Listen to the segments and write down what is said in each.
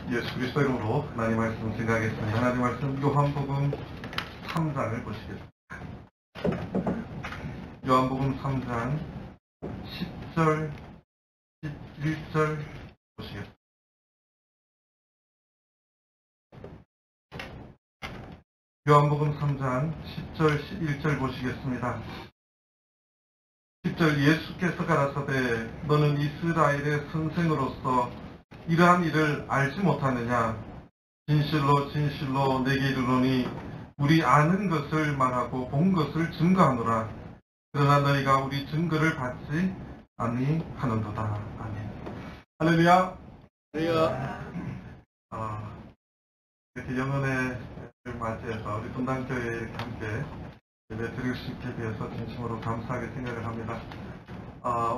예수 그리스도 이름으로 하나님 말씀 생각하겠습니다. 하나님 말씀 요한복음 3장을 보시겠습니다. 요한복음 3장 10절, 11절 보시겠습니다. 요한복음 3장 10절, 11절 보시겠습니다. 10절 예수께서 가라사대 너는 이스라엘의 선생으로서 이러한 일을 알지 못하느냐. 진실로 진실로 내게 이르노니 우리 아는 것을 말하고 본 것을 증거하노라. 그러나 너희가 우리 증거를 받지 아니하는도다. 아멘. 할렐루야. 이렇게 영혼의 맞이해서 우리 분당교회에 이렇게 함께 예배 드릴 수 있게 되어서 진심으로 감사하게 생각을 합니다.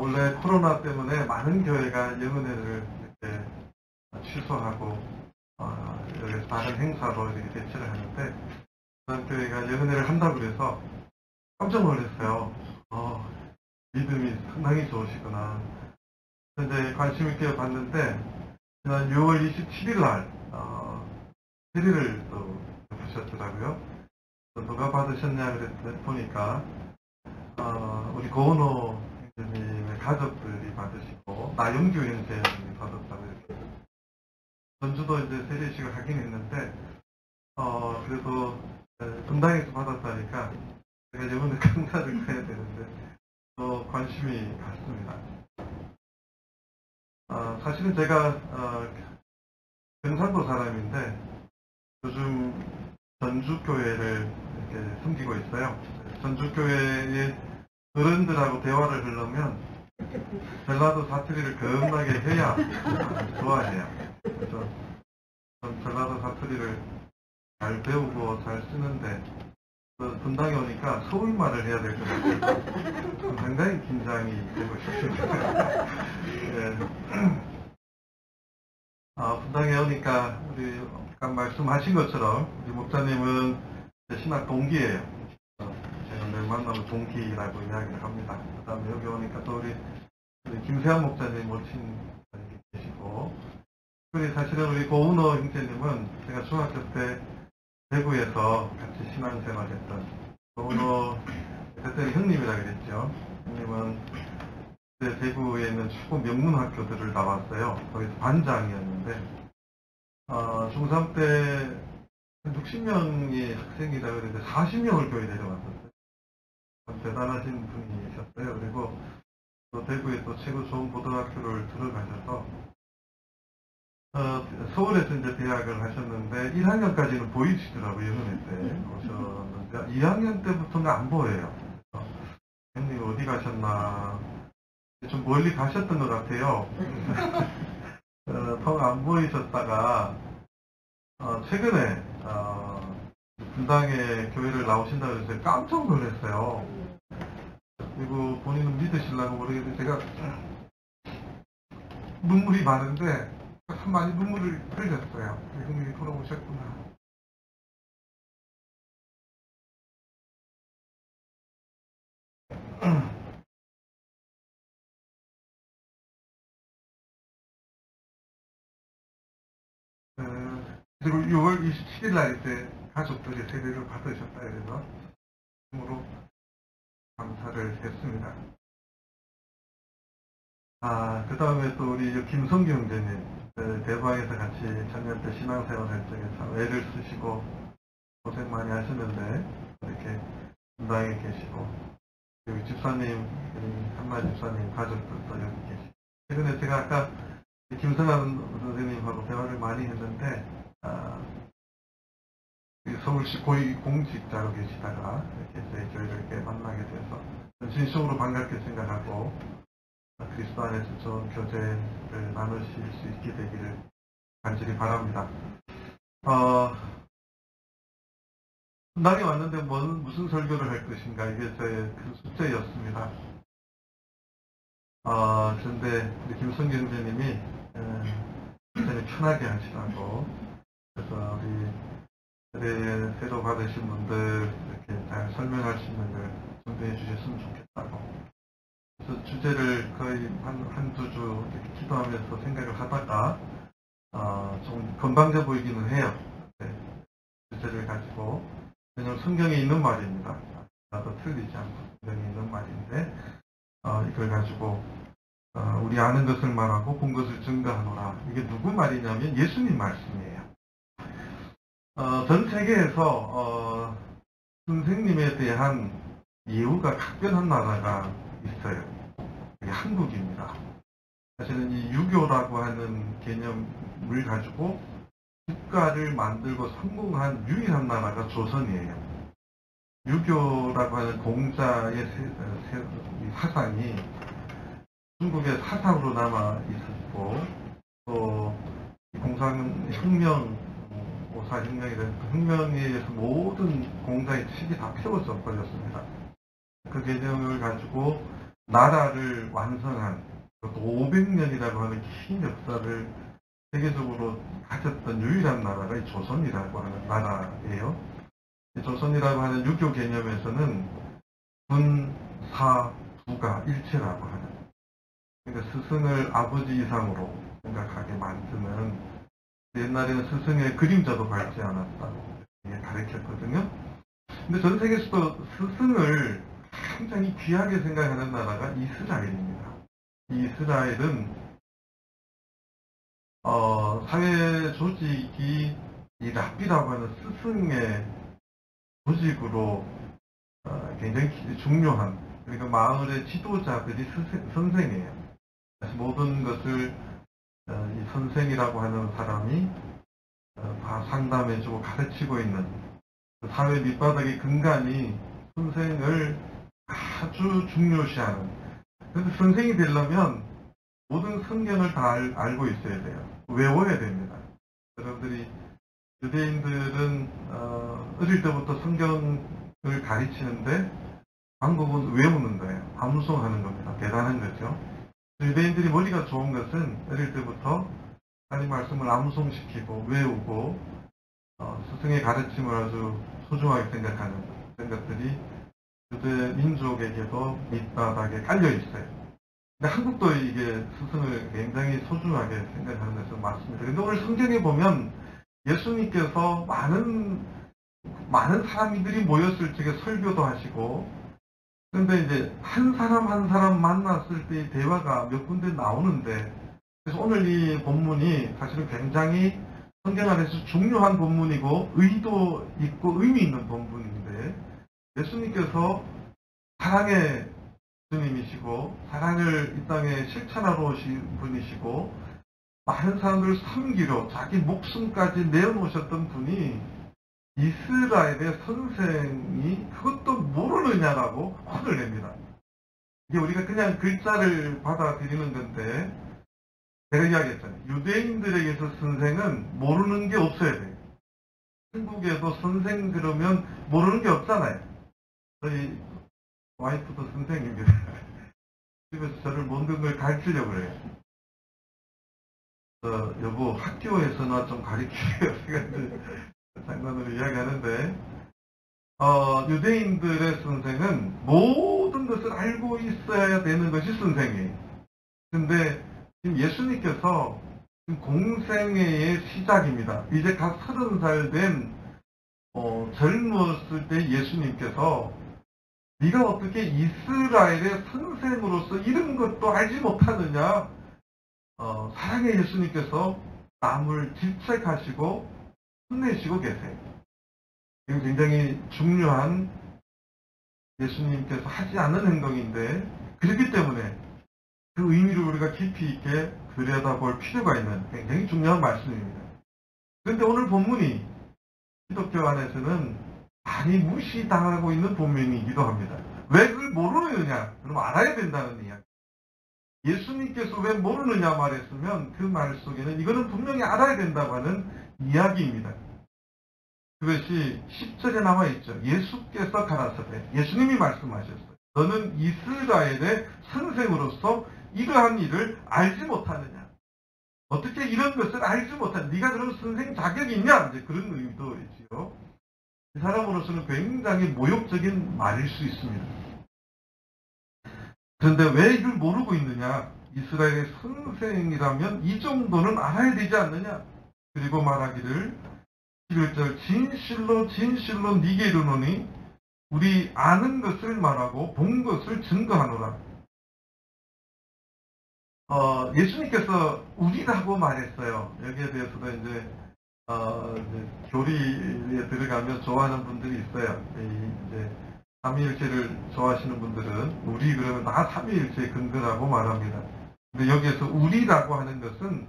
원래 코로나 때문에 많은 교회가 영혼회를 이렇게 취소하고 여기서 다른 행사로 이렇게 대체를 하는데 분당교회가 영혼회를 한다고 해서 깜짝 놀랐어요. 믿음이 상당히 좋으시구나. 현재 관심 있게 봤는데 지난 6월 27일 날 세례를 또 부셨더라고요. 누가 받으셨냐 그랬더니 보니까 우리 고은호 형제님의 가족들이 받으시고 나영규 형제님이 받았다고 이렇게 전주도 이제 세례식을 하긴 했는데 그래도 분당에서 받았다니까 제가 영혼의 강사를 해야 되는데 또 관심이 갔습니다. 사실은 제가 경상도 사람인데 요즘 전주교회를 이렇게 섬기고 있어요. 전주교회의 어른들하고 대화를 하려면 전라도 사투리를 겁나게 해야 좋아해요. 그래서 전라도 사투리를 잘 배우고 잘 쓰는데 분당에 오니까 서울말을 해야 될 것 같아요. 상당히 긴장이 되고 싶습니다. 네. 분당에 오니까 우리 아까 말씀하신 것처럼 우리 목사님은 신학 동기예요. 제가 늘 만나면 동기라고 이야기를 합니다. 그 다음에 여기 오니까 또 우리 김세환 목사님 모친 계시고, 그리고 사실은 우리 고은호 형제님은 제가 중학교 때 대구에서 같이 신앙생활했던 고은호 그때 형님이라 그랬죠. 형님은 그때 대구에 있는 최고 명문 학교들을 나왔어요. 거기서 반장이었는데 중3 때 60명이 학생이다 그랬는데 40명을 교회 내려왔었어요. 대단하신 분이셨어요. 그리고 또 대구에 또 최고 좋은 고등학교를 들어가셔서 서울에서 이제 대학을 하셨는데 1학년까지는 보이시더라고요. 연은회 때 오셨는데 2학년 때부터는 안 보여요. 형님 어디 가셨나 좀 멀리 가셨던 것 같아요. 통 안 보이셨다가 최근에 분당에 교회를 나오신다고 해서 깜짝 놀랐어요. 그리고 본인은 믿으시려고 모르겠는데 제가 눈물이 많은데 참 많이 눈물을 흘렸어요. 형님이 돌아오셨구나. 그리고 6월 27일 날 이제 가족들이 세례를 받으셨다 그래서 참으로 감사를 했습니다. 그 다음에 또 우리 김성규 형제님 대방에서 같이 작년 때 신앙생활 할 적에 참 애를 쓰시고 고생 많이 하셨는데 이렇게 분당에 계시고 여기 집사님, 한마 집사님 가족들도 여기 계시고 최근에 제가 아까 김성환 선생님하고 대화를 많이 했는데 서울시 고위공직자로 계시다가 이렇게 저희를 이렇게 만나게 돼서 진심으로 반갑게 생각하고 그리스도 안에서 좋은 교제를 나누실 수 있게 되기를 간절히 바랍니다. 분당에 왔는데 무슨 설교를 할 것인가 이게 저의 큰 숙제였습니다. 그런데 우리 김성규 형제님이 굉장히 편하게 하시라고 그래서 우리 새로 받으신 분들 이렇게 잘 설명할 수 있는 걸 준비해 주셨으면 좋겠다고 그래서 주제를 거의 한두 주 이렇게 기도하면서 생각을 하다가 좀 건방져 보이기는 해요. 네, 주제를 가지고. 왜냐하면 성경에 있는 말입니다. 나도 틀리지 않고 성경에 있는 말인데 이걸 가지고 우리 아는 것을 말하고 본 것을 증거하노라. 이게 누구 말이냐면 예수님 말씀이에요. 전 세계에서 선생님에 대한 예우가 각별한 나라가 있어요. 그게 한국입니다. 사실은 이 유교라고 하는 개념을 가지고 국가를 만들고 성공한 유일한 나라가 조선이에요. 유교라고 하는 공자의 사상이 중국의 사상으로 남아 있었고, 또 공산혁명, 오사혁명이라는 그 혁명에 의해서 모든 공자의 책이 다 펴워져 버렸습니다. 그 개념을 가지고 나라를 완성한, 그것도 500년이라고 하는 긴 역사를 세계적으로 가졌던 유일한 나라가 이 조선이라고 하는 나라예요. 이 조선이라고 하는 유교 개념에서는 군, 사, 부가 일체라고 하는, 그러니까 스승을 아버지 이상으로 생각하게 만드는, 옛날에는 스승의 그림자도 밟지 않았다고 가르쳤거든요. 근데 전 세계에서도 스승을 굉장히 귀하게 생각하는 나라가 이스라엘입니다. 이 이스라엘은 사회 조직이 이 랍비라고 하는 스승의 조직으로 굉장히 중요한, 그러니까 마을의 지도자들이 선생이에요. 그래서 모든 것을 이 선생이라고 하는 사람이 다 상담해주고 가르치고 있는, 그 사회 밑바닥의 근간이 선생을 아주 중요시하는. 그런데 선생이 되려면 모든 성경을 다 알고 있어야 돼요. 외워야 됩니다. 여러분들이 유대인들은 어릴 때부터 성경을 가르치는데 방법은 외우는 거예요. 암송하는 겁니다. 대단한 거죠. 유대인들이 머리가 좋은 것은 어릴 때부터 하나님 말씀을 암송시키고 외우고 스승의 가르침을 아주 소중하게 생각하는 그런 것들이 유대 민족에게도 밑바닥에 깔려 있어요. 근데 한국도 이게 스승을 굉장히 소중하게 생각하는 것은 맞습니다. 근데 오늘 성경에 보면 예수님께서 많은 사람들이 모였을 적에 설교도 하시고, 그런데 이제 한 사람 한 사람 만났을 때의 대화가 몇 군데 나오는데, 그래서 오늘 이 본문이 사실은 굉장히 성경 안에서 중요한 본문이고 의도 있고 의미 있는 본문인데, 예수님께서 사랑의 주님이시고 사랑을 이 땅에 실천하러 오신 분이시고 많은 사람들을 섬기려 자기 목숨까지 내어놓으셨던 분이 이스라엘의 선생이 그것도 모르느냐라고 혼을 냅니다. 이게 우리가 그냥 글자를 받아들이는 건데, 제가 이야기했잖아요. 유대인들에게서 선생은 모르는 게 없어야 돼요. 한국에도 선생 그러면 모르는 게 없잖아요. 저희 와이프도 선생입니다. 집에서 저를 모든 걸 가르치려고 그래요. 여보, 학교에서나 좀 가르치세요. 장난으로 이야기하는데, 유대인들의 선생은 모든 것을 알고 있어야 되는 것이 선생이에요. 근데 지금 예수님께서 지금 공생애의 시작입니다. 이제 갓 30살 된 젊었을 때 예수님께서 네가 어떻게 이스라엘의 선생으로서 이런 것도 알지 못하느냐. 사랑의 예수님께서 남을 질책하시고 혼내시고 계세요. 이건 굉장히 중요한 예수님께서 하지 않는 행동인데, 그렇기 때문에 그 의미를 우리가 깊이 있게 들여다볼 필요가 있는 굉장히 중요한 말씀입니다. 그런데 오늘 본문이 기독교 안에서는 많이 무시당하고 있는 본문이기도 합니다. 왜 그걸 모르느냐? 그럼 알아야 된다는 이야기. 예수님께서 왜 모르느냐 말했으면 그 말 속에는 이거는 분명히 알아야 된다고 하는 이야기입니다. 그것이 10절에 나와 있죠. 예수께서 가라사대, 예수님이 말씀하셨어요. 너는 이스라엘의 선생으로서 이러한 일을 알지 못하느냐. 어떻게 이런 것을 알지 못하느냐. 네가 그런 선생 자격이 있냐. 이제 그런 의미도 있지요. 이 사람으로서는 굉장히 모욕적인 말일 수 있습니다. 그런데 왜 이걸 모르고 있느냐? 이스라엘의 선생이라면 이 정도는 알아야 되지 않느냐? 그리고 말하기를 11절 진실로 진실로 네게 이르노니 우리 아는 것을 말하고 본 것을 증거하노라. 예수님께서 우리라고 말했어요. 여기에 대해서도 이제 교리에 들어가면 좋아하는 분들이 있어요. 이제 삼위일체를 좋아하시는 분들은 우리 그러면 다 삼위일체의 근거라고 말합니다. 근데 여기에서 우리라고 하는 것은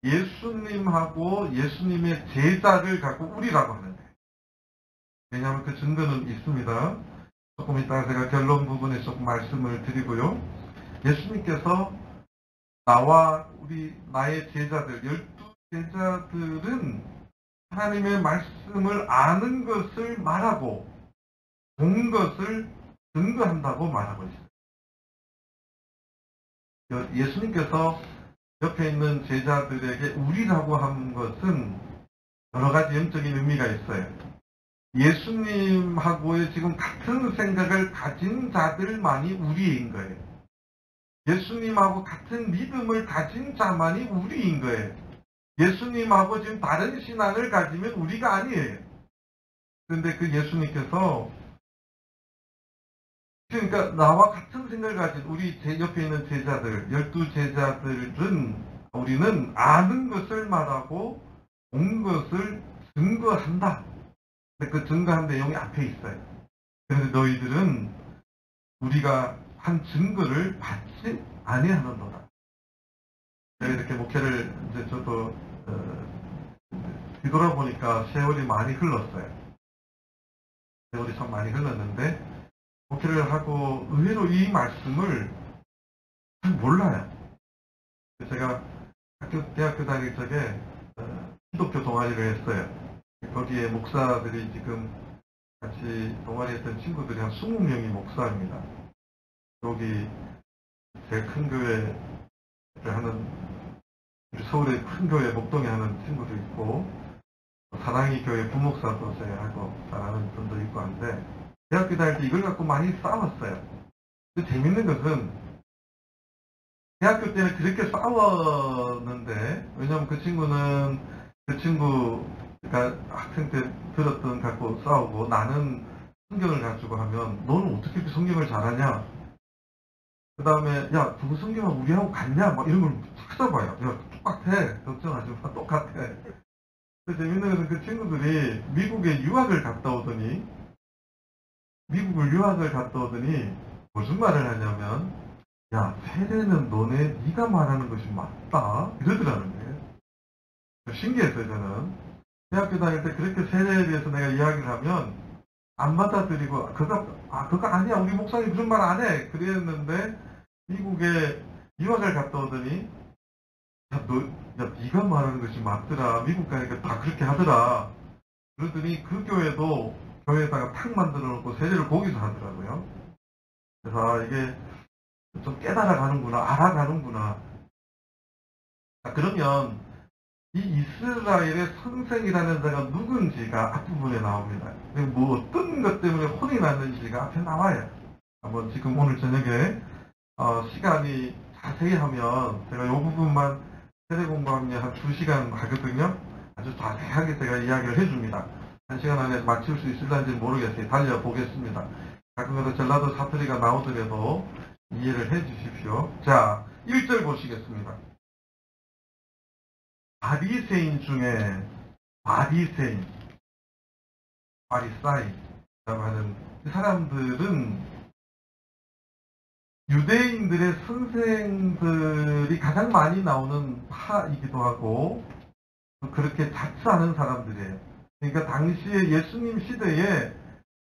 예수님하고 예수님의 제자를 갖고 우리라고 하는 거예요. 왜냐하면 그 증거는 있습니다. 조금 이따가 제가 결론 부분에 조금 말씀을 드리고요. 예수님께서 나와 나의 제자들, 12제자들은 하나님의 말씀을 아는 것을 말하고 본 것을 증거한다고 말하고 있어요. 예수님께서 옆에 있는 제자들에게 우리라고 하는 것은 여러 가지 영적인 의미가 있어요. 예수님하고의 지금 같은 생각을 가진 자들만이 우리인 거예요. 예수님하고 같은 믿음을 가진 자만이 우리인 거예요. 예수님하고 지금 다른 신앙을 가지면 우리가 아니에요. 그런데 그 예수님께서 그러니까 나와 같은 생각을 가진 우리 옆에 있는 제자들, 12제자들은 우리는 아는 것을 말하고 본 것을 증거한다. 그 증거한 내용이 앞에 있어요. 그런데 너희들은 우리가 한 증거를 받지 아니하는도다. 제가 이렇게 목회를 이제 저도 뒤돌아보니까 세월이 많이 흘렀어요. 세월이 참 많이 흘렀는데 목회를 하고 의외로 이 말씀을 잘 몰라요. 제가 대학교 다닐 적에 기독교 동아리를 했어요. 거기에 목사들이 지금 같이 동아리했던 친구들이 한 20명이 목사입니다. 여기 제일 큰 교회를 하는 서울의 큰 교회 목동에 하는 친구도 있고 사랑이 교회 부목사도 제가 하고 잘하는 분도 있고 한데 대학교 다닐 때 이걸 갖고 많이 싸웠어요. 근데 재밌는 것은 대학교 때는 그렇게 싸웠는데 왜냐면 그 친구가 학생 때 들었던 갖고 싸우고 나는 성경을 가지고 하면 너는 어떻게 이렇게 성경을 잘하냐? 그 다음에 야 누구 성경은 우리하고 같냐? 막 이런 걸 찾아봐요. 야 똑같아. 걱정하지 마. 똑같아. 재밌는 것은 그 친구들이 미국에 유학을 갔다 오더니 무슨 말을 하냐면 야 세례는 네가 말하는 것이 맞다 이러더라는 거예요. 신기했어요. 저는 대학교 다닐 때 그렇게 세례에 대해서 내가 이야기를 하면 안 받아들이고 그거 아니야 우리 목사님 그런 말 안 해 그랬는데 미국에 유학을 갔다 오더니 네가 말하는 것이 맞더라. 미국 가니까 다 그렇게 하더라. 그러더니 그 교회에다가 탁 만들어 놓고 세례를 거기서 하더라고요. 그래서 이게 좀 깨달아가는구나, 알아가는구나. 그러면 이 이스라엘의 선생이라는 자가 누군지가 앞부분에 나옵니다. 뭐 어떤 것 때문에 혼이 났는지가 앞에 나와요. 한번 지금 오늘 저녁에 시간이 자세히 하면 제가 이 부분만 세례 공부하면 한 2시간 하거든요. 아주 자세하게 제가 이야기를 해줍니다. 1시간 안에 마칠 수 있을지 모르겠어요. 달려보겠습니다. 가끔가다 전라도 사투리가 나오더라도 이해를 해 주십시오. 자, 1절 보시겠습니다. 바리새인 중에 바리사이라고 하는 이 사람들은 유대인들의 선생들이 가장 많이 나오는 파이기도 하고 그렇게 자처하는 사람들이에요. 그러니까 당시에 예수님 시대에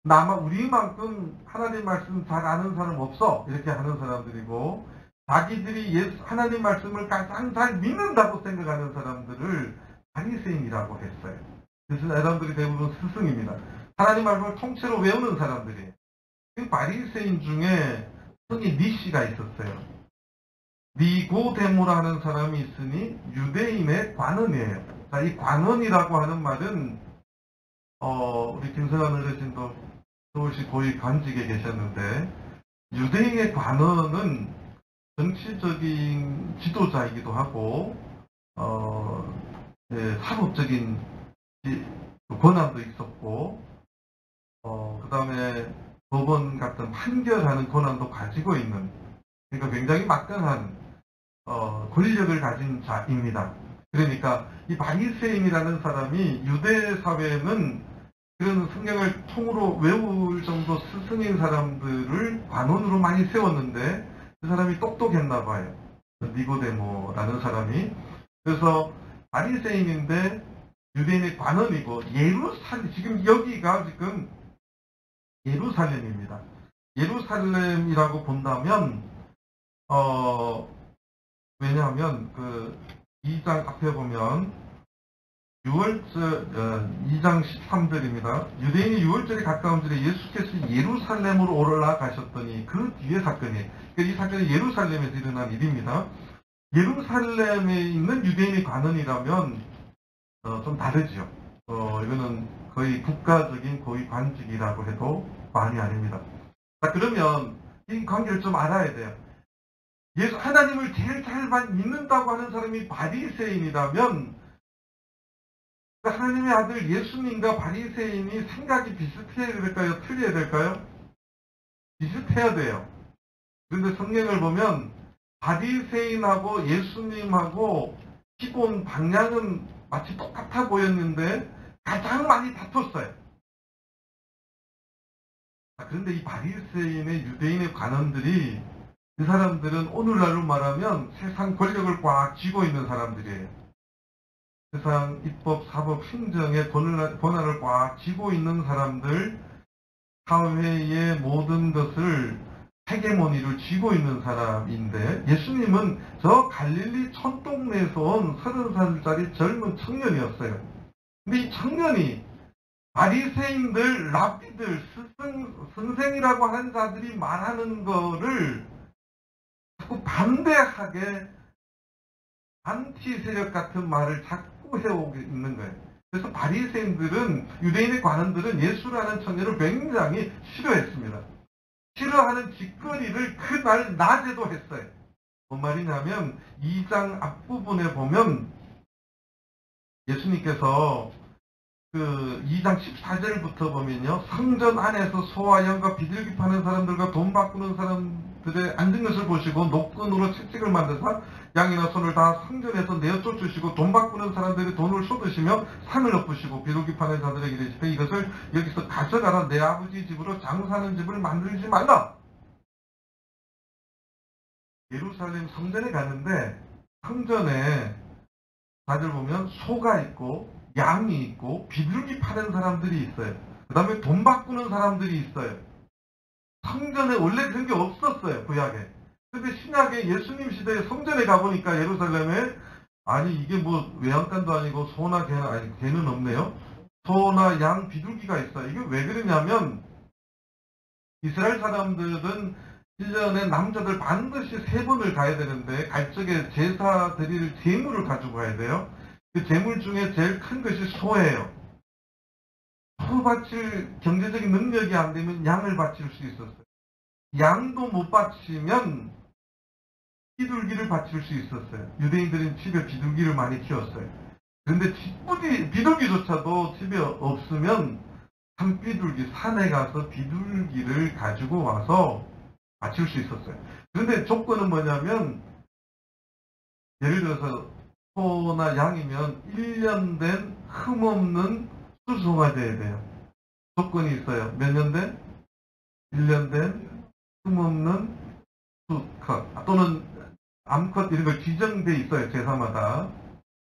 아마 우리만큼 하나님 말씀 잘 아는 사람 없어 이렇게 하는 사람들이고 자기들이 하나님 말씀을 가장 잘 믿는다고 생각하는 사람들을 바리새인이라고 했어요. 그래서 사람들이 대부분 스승입니다. 하나님 말씀을 통째로 외우는 사람들이에요. 그 바리새인 중에 성이 니시가 있었어요. 니고데모라 하는 사람이 있으니 유대인의 관원이에요. 자, 이 관원이라고 하는 말은 우리 김선환 어르신도 서울시 고위 관직에 계셨는데 유대인의 관원은 정치적인 지도자이기도 하고 사법적인 권한도 있었고 그 다음에 법원 같은 판결하는 권한도 가지고 있는, 그러니까 굉장히 막강한 권력을 가진 자입니다. 그러니까 이 바리새인이라는 사람이 유대 사회는 그런 성경을 통으로 외울 정도 스승인 사람들을 관원으로 많이 세웠는데 그 사람이 똑똑했나 봐요. 니고데모라는 사람이. 그래서 바리새인인데 유대인의 관원이고, 지금 여기가 지금 예루살렘입니다. 예루살렘이라고 본다면 왜냐하면 그 2장 앞에 보면 2장 13절입니다. 유대인이 6월절에 가까운 절에 예수께서 예루살렘으로 올라가셨더니 그 뒤에 사건이, 이 사건이 예루살렘에서 일어난 일입니다. 예루살렘에 있는 유대인의 관원이라면 좀 다르죠. 이거는 거의 국가적인 고위 관직이라고 해도 과언이 아닙니다. 자, 그러면 이 관계를 좀 알아야 돼요. 하나님을 제일 잘 믿는다고 하는 사람이 바리새인이라면 하나님의 아들 예수님과 바리새인이 생각이 비슷해야 될까요? 틀려야 될까요? 비슷해야 돼요. 그런데 성경을 보면 바리새인하고 예수님하고 기본 방향은 마치 똑같아 보였는데 가장 많이 다퉜어요. 그런데 이 바리새인의 유대인의 관원들이, 그 사람들은 오늘날로 말하면 세상 권력을 꽉 쥐고 있는 사람들이에요. 세상 입법, 사법, 행정의 권한을 꽉 쥐고 있는 사람들, 사회의 모든 것을 헤게모니를 쥐고 있는 사람인데, 예수님은 저 갈릴리 촌동네에서 온 30살짜리 젊은 청년이었어요. 근데 이 청년이 바리새인들, 랍비들, 선생이라고 하는 자들이 말하는 거를 자꾸 반대하게 안티 세력 같은 말을 자꾸 해오고 있는 거예요. 그래서 바리새인들은, 유대인의 관원들은 예수라는 청년을 굉장히 싫어했습니다. 싫어하는 짓거리를 그날 낮에도 했어요. 뭔 말이냐면 2장 앞부분에 보면 예수님께서 그 2장 14절부터 보면요, 성전 안에서 소와 양과 비둘기 파는 사람들과 돈 바꾸는 사람들의 앉은 것을 보시고 노끈으로 채찍을 만드사 양이나 손을 다 성전에서 내어 쫓으시고 돈 바꾸는 사람들의 돈을 쏟으시며 상을 엎으시고 비둘기 파는 자들에게 이르시되 이것을 여기서 가져가라. 내 아버지 집으로 장사하는 집을 만들지 말라. 예루살렘 성전에 가는데 성전에 다들 보면 소가 있고 양이 있고 비둘기 파는 사람들이 있어요. 그 다음에 돈 바꾸는 사람들이 있어요. 성전에 원래 그런 게 없었어요, 구약에. 근데 신약에 예수님 시대에 성전에 가보니까 예루살렘에, 아니 이게 뭐 외양간도 아니고 소나 개는, 아니 개는 없네요. 소나 양, 비둘기가 있어요. 이게 왜 그러냐면 이스라엘 사람들은 1년에 남자들 반드시 3번을 가야 되는데 갈 적에 제사 드릴 제물을 가지고 가야 돼요. 그 제물 중에 제일 큰 것이 소예요. 소 바칠 경제적인 능력이 안 되면 양을 바칠 수 있었어요. 양도 못 바치면 비둘기를 바칠 수 있었어요. 유대인들은 집에 비둘기를 많이 키웠어요. 그런데 비둘기조차도 집에 없으면 산비둘기, 산에 가서 비둘기를 가지고 와서 바칠 수 있었어요. 그런데 조건은 뭐냐면, 예를 들어서 소나 양이면 1년 된 흠없는 수소가 돼야 돼요. 조건이 있어요. 몇 년 된? 1년 된 흠없는 수컷 또는 암컷, 이런 걸 지정돼 있어요. 제사마다.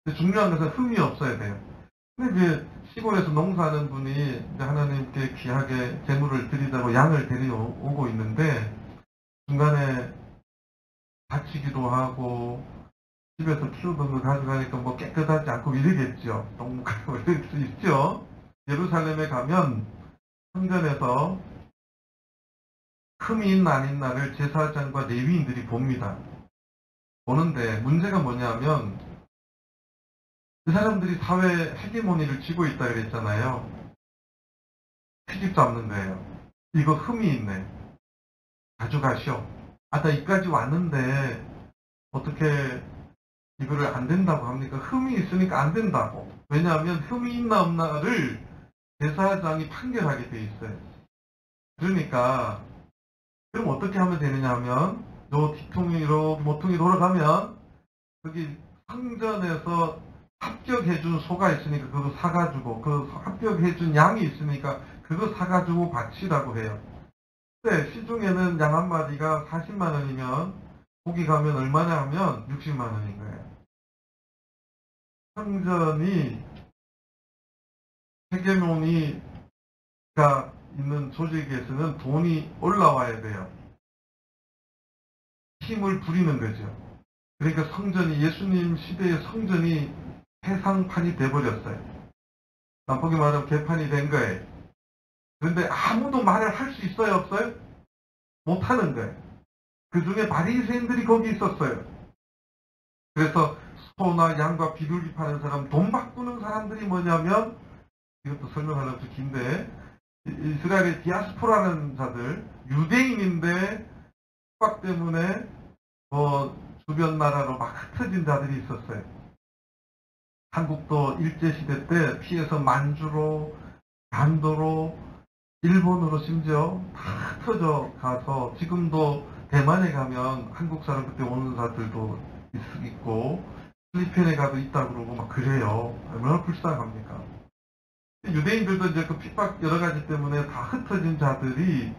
근데 중요한 것은 흠이 없어야 돼요. 근데 이제 시골에서 농사하는 분이 하나님께 귀하게 제물을 드리자고 양을 데려오고 있는데 중간에 다치기도 하고 집에서 키우던 거 가져가니까 뭐 깨끗하지 않고 이러겠죠. 똥하고 이럴 수 있죠. 예루살렘에 가면 성전에서 흠이 있나 안 있나를 제사장과 레위인들이 봅니다. 보는데 문제가 뭐냐면 그 사람들이 사회 헤게모니를 쥐고 있다 그랬잖아요. 트집 잡는 거예요. 이거 흠이 있네. 가져가시오. 나 이까지 왔는데 어떻게 이거를 안 된다고 합니까? 흠이 있으니까 안 된다고. 왜냐하면 흠이 있나 없나를 제사장이 판결하게 돼 있어요. 그러니까 그럼 어떻게 하면 되느냐 하면 요 뒤통이로 모퉁이 돌아가면 거기 성전에서 합격해준 소가 있으니까 그거 사가지고 그 합격해준 양이 있으니까 그거 사가지고 바치라고 해요. 근데 시중에는 양 한 마리가 40만 원이면 고기 가면 얼마냐 하면 60만 원인 거예요. 성전이 세계론이가 있는 조직에서는 돈이 올라와야 돼요. 힘을 부리는 거죠. 그러니까 성전이 예수님 시대의 성전이 해상판이 돼버렸어요. 나쁘게 말하면 개판이 된 거예요. 그런데 아무도 말을 할 수 있어요, 없어요? 못하는 거예요. 그 중에 바리새인들이 거기 있었어요. 그래서 소나 양과 비둘기 파는 사람, 돈 바꾸는 사람들이 뭐냐면, 이것도 설명하려면 좀 긴데, 이스라엘의 디아스포라는 자들, 유대인인데 숙박 때문에 주변 나라로 막 흩어진 자들이 있었어요. 한국도 일제시대 때 피해서 만주로, 간도로, 일본으로 심지어 다 흩어져 가서 지금도 대만에 가면 한국 사람 그때 오는 사람들도 있고 필리핀에 가도 있다고 그러고 막 그래요. 얼마나 불쌍합니까? 유대인들도 이제 그 핍박 여러 가지 때문에 다 흩어진 자들이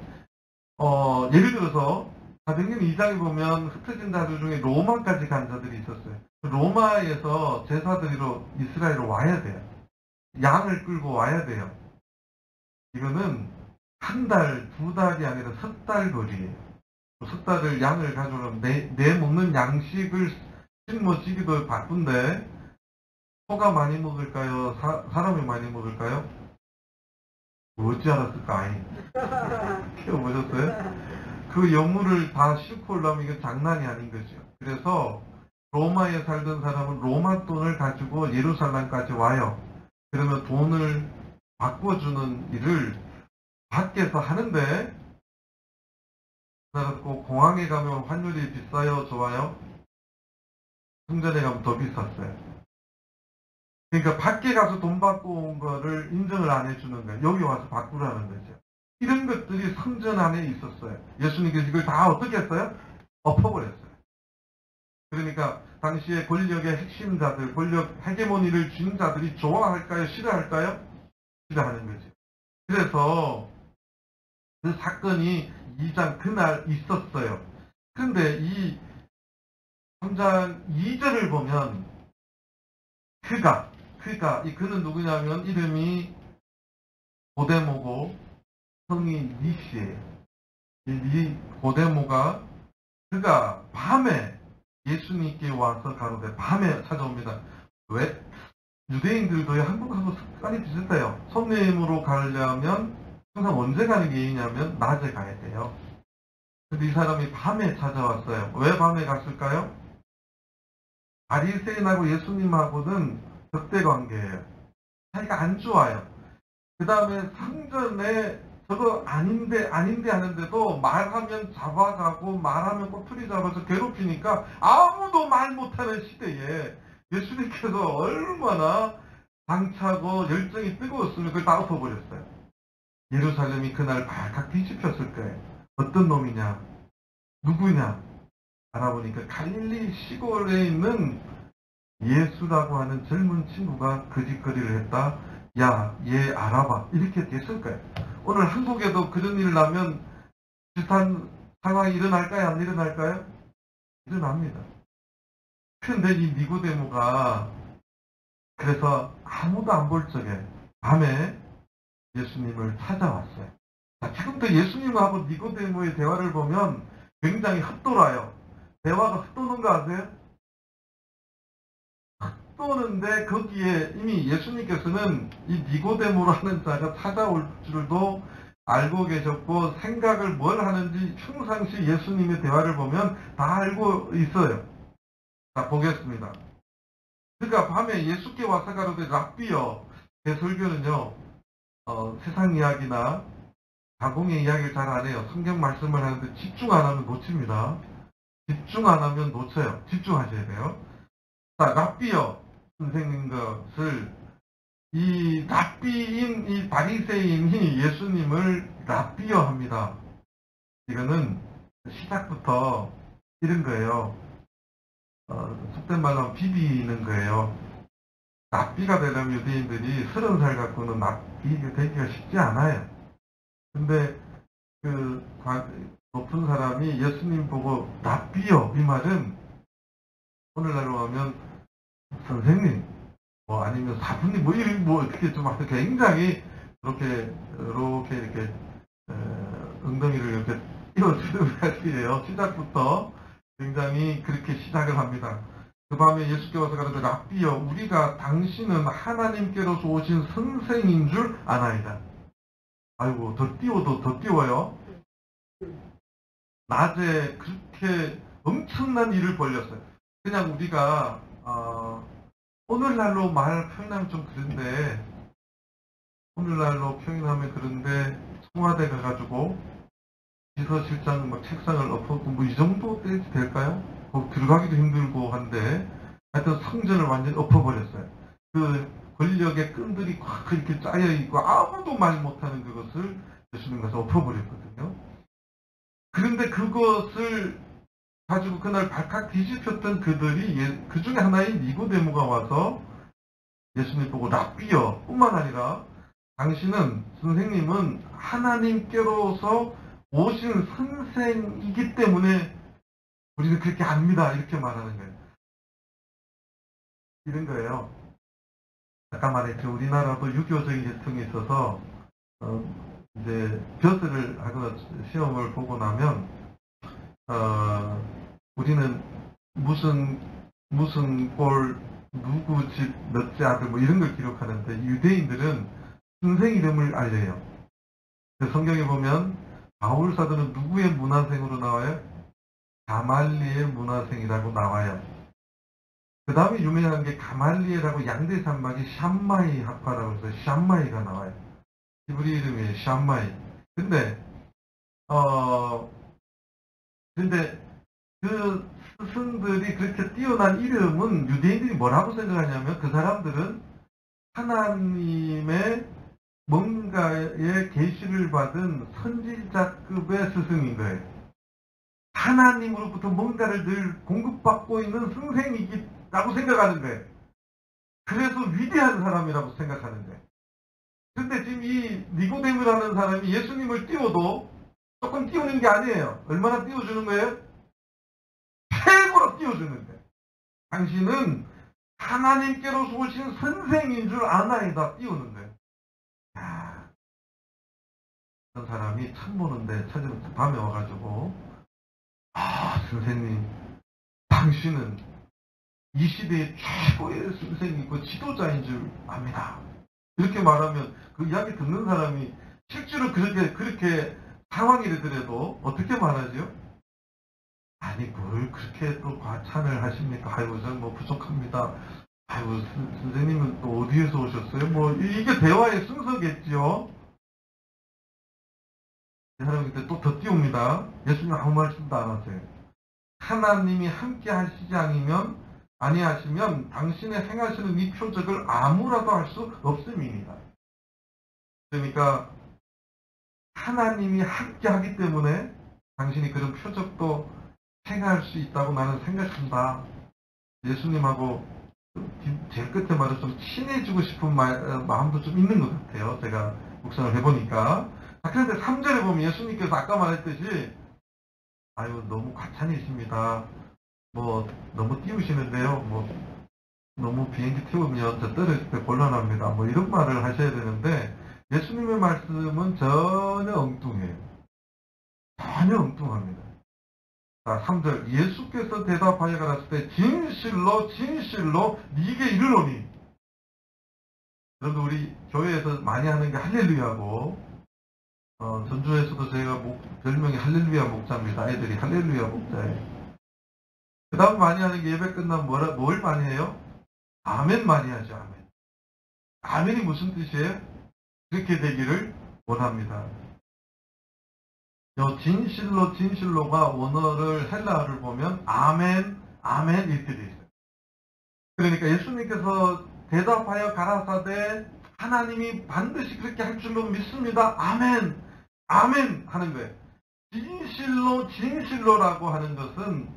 예를 들어서 사도행전 2장에 보면 흩어진 자들 중에 로마까지 간 자들이 있었어요. 로마에서 제사드리러 이스라엘로 와야 돼요. 양을 끌고 와야 돼요. 이거는 한 달, 두 달이 아니라 석 달 거리예요. 석 달을 양을 가져오면 내 먹는 양식을 짊어지기도 바쁜데 소가 많이 먹을까요? 사람이 많이 먹을까요? 뭐지 않았을까? 아니. 키워보셨어요? 그 여물을 다 싣고 오려면 이게 장난이 아닌 거죠. 그래서 로마에 살던 사람은 로마 돈을 가지고 예루살렘까지 와요. 그러면 돈을 바꿔주는 일을 밖에서 하는데 꼭 공항에 가면 환율이 비싸요? 좋아요? 성전에 가면 더 비쌌어요. 그러니까 밖에 가서 돈 받고 온 거를 인정을 안 해주는 거예요. 여기 와서 바꾸라는 거죠. 이런 것들이 성전 안에 있었어요. 예수님께서 이걸 다 어떻게 했어요? 엎어버렸어요. 그러니까 당시에 권력의 핵심자들, 권력 헤게모니를 쥔 자들이 좋아할까요? 싫어할까요? 싫어하는 거죠. 그래서 그 사건이 2장 그날 있었어요. 그런데 이 3장 2절을 보면 그는 누구냐면 이름이 고데모고 성이 니시예요. 이 고데모가 그가 밤에 예수님께 와서 가로되 밤에 찾아옵니다. 왜? 유대인들도 한국하고 습관이 비슷해요. 손님으로 가려면 항상 언제 가는 게 이냐면 낮에 가야 돼요. 근데 이 사람이 밤에 찾아왔어요. 왜 밤에 갔을까요? 바리새인하고 예수님하고는 적대 관계예요. 사이가 안 좋아요. 그 다음에 성전에 저거 아닌데 하는데도 말하면 잡아가고 말하면 꼬투리 잡아서 괴롭히니까 아무도 말 못하는 시대에 예수님께서 얼마나 당차고 열정이 뜨거웠으면 그걸 다 엎어버렸어요. 예루살렘이 그날 발칵 뒤집혔을 거예요. 어떤 놈이냐? 누구냐? 알아보니까 갈릴리 시골에 있는 예수라고 하는 젊은 친구가 그 짓거리를 했다. 야, 얘 알아봐. 이렇게 됐을 거예요. 오늘 한국에도 그런 일 나면 비슷한 상황이 일어날까요? 안 일어날까요? 일어납니다. 그런데 이 니고데모가 그래서 아무도 안 볼 적에 밤에 예수님을 찾아왔어요. 자, 지금도 예수님하고 니고데모의 대화를 보면 굉장히 헛돌아요. 대화가 헛도는 거 아세요? 헛도는데 거기에 이미 예수님께서는 이 니고데모라는 자가 찾아올 줄도 알고 계셨고 생각을 뭘 하는지 평상시 예수님의 대화를 보면 다 알고 있어요. 자, 보겠습니다. 그러니까 밤에 예수께 와서 가로되 랍비여, 제 설교는요 세상 이야기나 자궁의 이야기를 잘 안 해요. 성경 말씀을 하는데 집중 안 하면 놓칩니다. 집중 안 하면 놓쳐요. 집중하셔야 돼요. 자, 랍비여 선생님 것을 이 랍비인 이 바리새인이 예수님을 랍비여 합니다. 이거는 시작부터 이런 거예요. 속된 말로 하면 비비는 거예요. 랍비가 되려면 유대인들이 30살 갖고는 랍비가 되기가 쉽지 않아요. 근데 그 높은 사람이 예수님 보고 랍비요 이 말은 오늘날로 하면 선생님 뭐 아니면 사부님 뭐 이런 뭐 어떻게 좀 굉장히 이렇게 엉덩이를 이렇게 띄워주는 말이에요. 시작부터 굉장히 그렇게 시작을 합니다. 그 밤에 예수께 와서 가르쳐 랍비여 우리가 당신은 하나님께로서 오신 선생인 줄 아나이다. 아이고 더 띄워도 더 띄워요. 낮에 그렇게 엄청난 일을 벌렸어요. 그냥 우리가 오늘날로 말 표현하면 좀 그런데 오늘날로 표현하면 그런데 청와대 가가지고 비서실장 막 책상을 엎었고 뭐 이 정도 될까요? 들어가기도 힘들고 한데 하여튼 성전을 완전히 엎어버렸어요. 그 권력의 끈들이 꽉 이렇게 짜여있고 아무도 말 못하는 그것을 예수님 가서 엎어버렸거든요. 그런데 그것을 가지고 그날 발칵 뒤집혔던 그들이 그 중에 하나인 니고데모가 와서 예수님 보고 랍비여 뿐만 아니라 당신은 선생님은 하나님께로서 오신 선생이기 때문에 우리는 그렇게 압니다. 이렇게 말하는 거예요. 이런 거예요. 아까 말했죠. 우리나라도 유교적인 계통이 있어서 이제 벼슬을 하거나 시험을 보고 나면 우리는 무슨 꼴 누구 집 몇째 아들 뭐 이런 걸 기록하는데 유대인들은 선생 이름을 알려요. 성경에 보면 바울 사도는 누구의 문화생으로 나와요? 가말리엘 문화생이라고 나와요. 그 다음에 유명한 게 가말리엘하고 양대 산막이 샴마이 학파라고 해서 샴마이가 나와요. 히브리 이름이에요. 샴마이. 근데 그 스승들이 그렇게 뛰어난 이름은 유대인들이 뭐라고 생각하냐면 그 사람들은 하나님의 뭔가의 계시를 받은 선지자급의 스승인 거예요. 하나님으로부터 뭔가를 늘 공급받고 있는 선생이라고 생각하는 거예요. 그래서 위대한 사람이라고 생각하는 거예요. 근데 지금 이 니고데모라는 사람이 예수님을 띄워도 조금 띄우는 게 아니에요. 얼마나 띄워주는 거예요? 최고로 띄워주는 거예요. 당신은 하나님께로서 오신 선생인 줄 아나이다 띄우는 거예요. 야, 어떤 사람이 참 보는데 찾으면서 밤에 와가지고 선생님 당신은 이 시대의 최고의 선생이고 지도자인 줄 압니다. 이렇게 말하면 그 이야기 듣는 사람이 실제로 그렇게 상황이 되더라도 어떻게 말하죠? 아니 뭘 그렇게 또 과찬을 하십니까? 아이고 저는 뭐 부족합니다. 아이고 선생님은 또 어디에서 오셨어요? 뭐 이게 대화의 순서겠죠. 이 사람이 그때 또 더 띄웁니다. 예수님 아무 말씀도 안 하세요. 하나님이 함께 하시지 아니하시면 당신의 행하시는 이 표적을 아무라도 할 수 없음입니다. 그러니까 하나님이 함께 하기 때문에 당신이 그런 표적도 행할 수 있다고 나는 생각한다. 예수님하고 제일 끝에 말해서 좀 친해지고 싶은 마음도 좀 있는 것 같아요. 제가 묵상을 해보니까. 그런데 3절에 보면 예수님께서 아까 말했듯이 아유 너무 과찬이십니다. 뭐 너무 띄우시는데요. 뭐 너무 비행기 태우면 저 떨어질 때 곤란합니다. 뭐 이런 말을 하셔야 되는데 예수님의 말씀은 전혀 엉뚱해요. 전혀 엉뚱합니다. 자 3절 예수께서 대답하여 가라사대 때 진실로 네게 이르노니. 여러분 우리 교회에서 많이 하는 게 할렐루야고 전주에서도 저희가 별명이 할렐루야 목자입니다. 애들이 할렐루야 목자예요. 그 다음 많이 하는 게 예배 끝나면 뭘 많이 해요? 아멘 많이 하죠. 아멘. 아멘이 무슨 뜻이에요? 그렇게 되기를 원합니다. 요 진실로가 원어를 헬라어를 보면 아멘, 아멘 이렇게 되어 있어요. 그러니까 예수님께서 대답하여 가라사대 하나님이 반드시 그렇게 할 줄로 믿습니다. 아멘, 아멘 하는 거예요. 진실로라고 하는 것은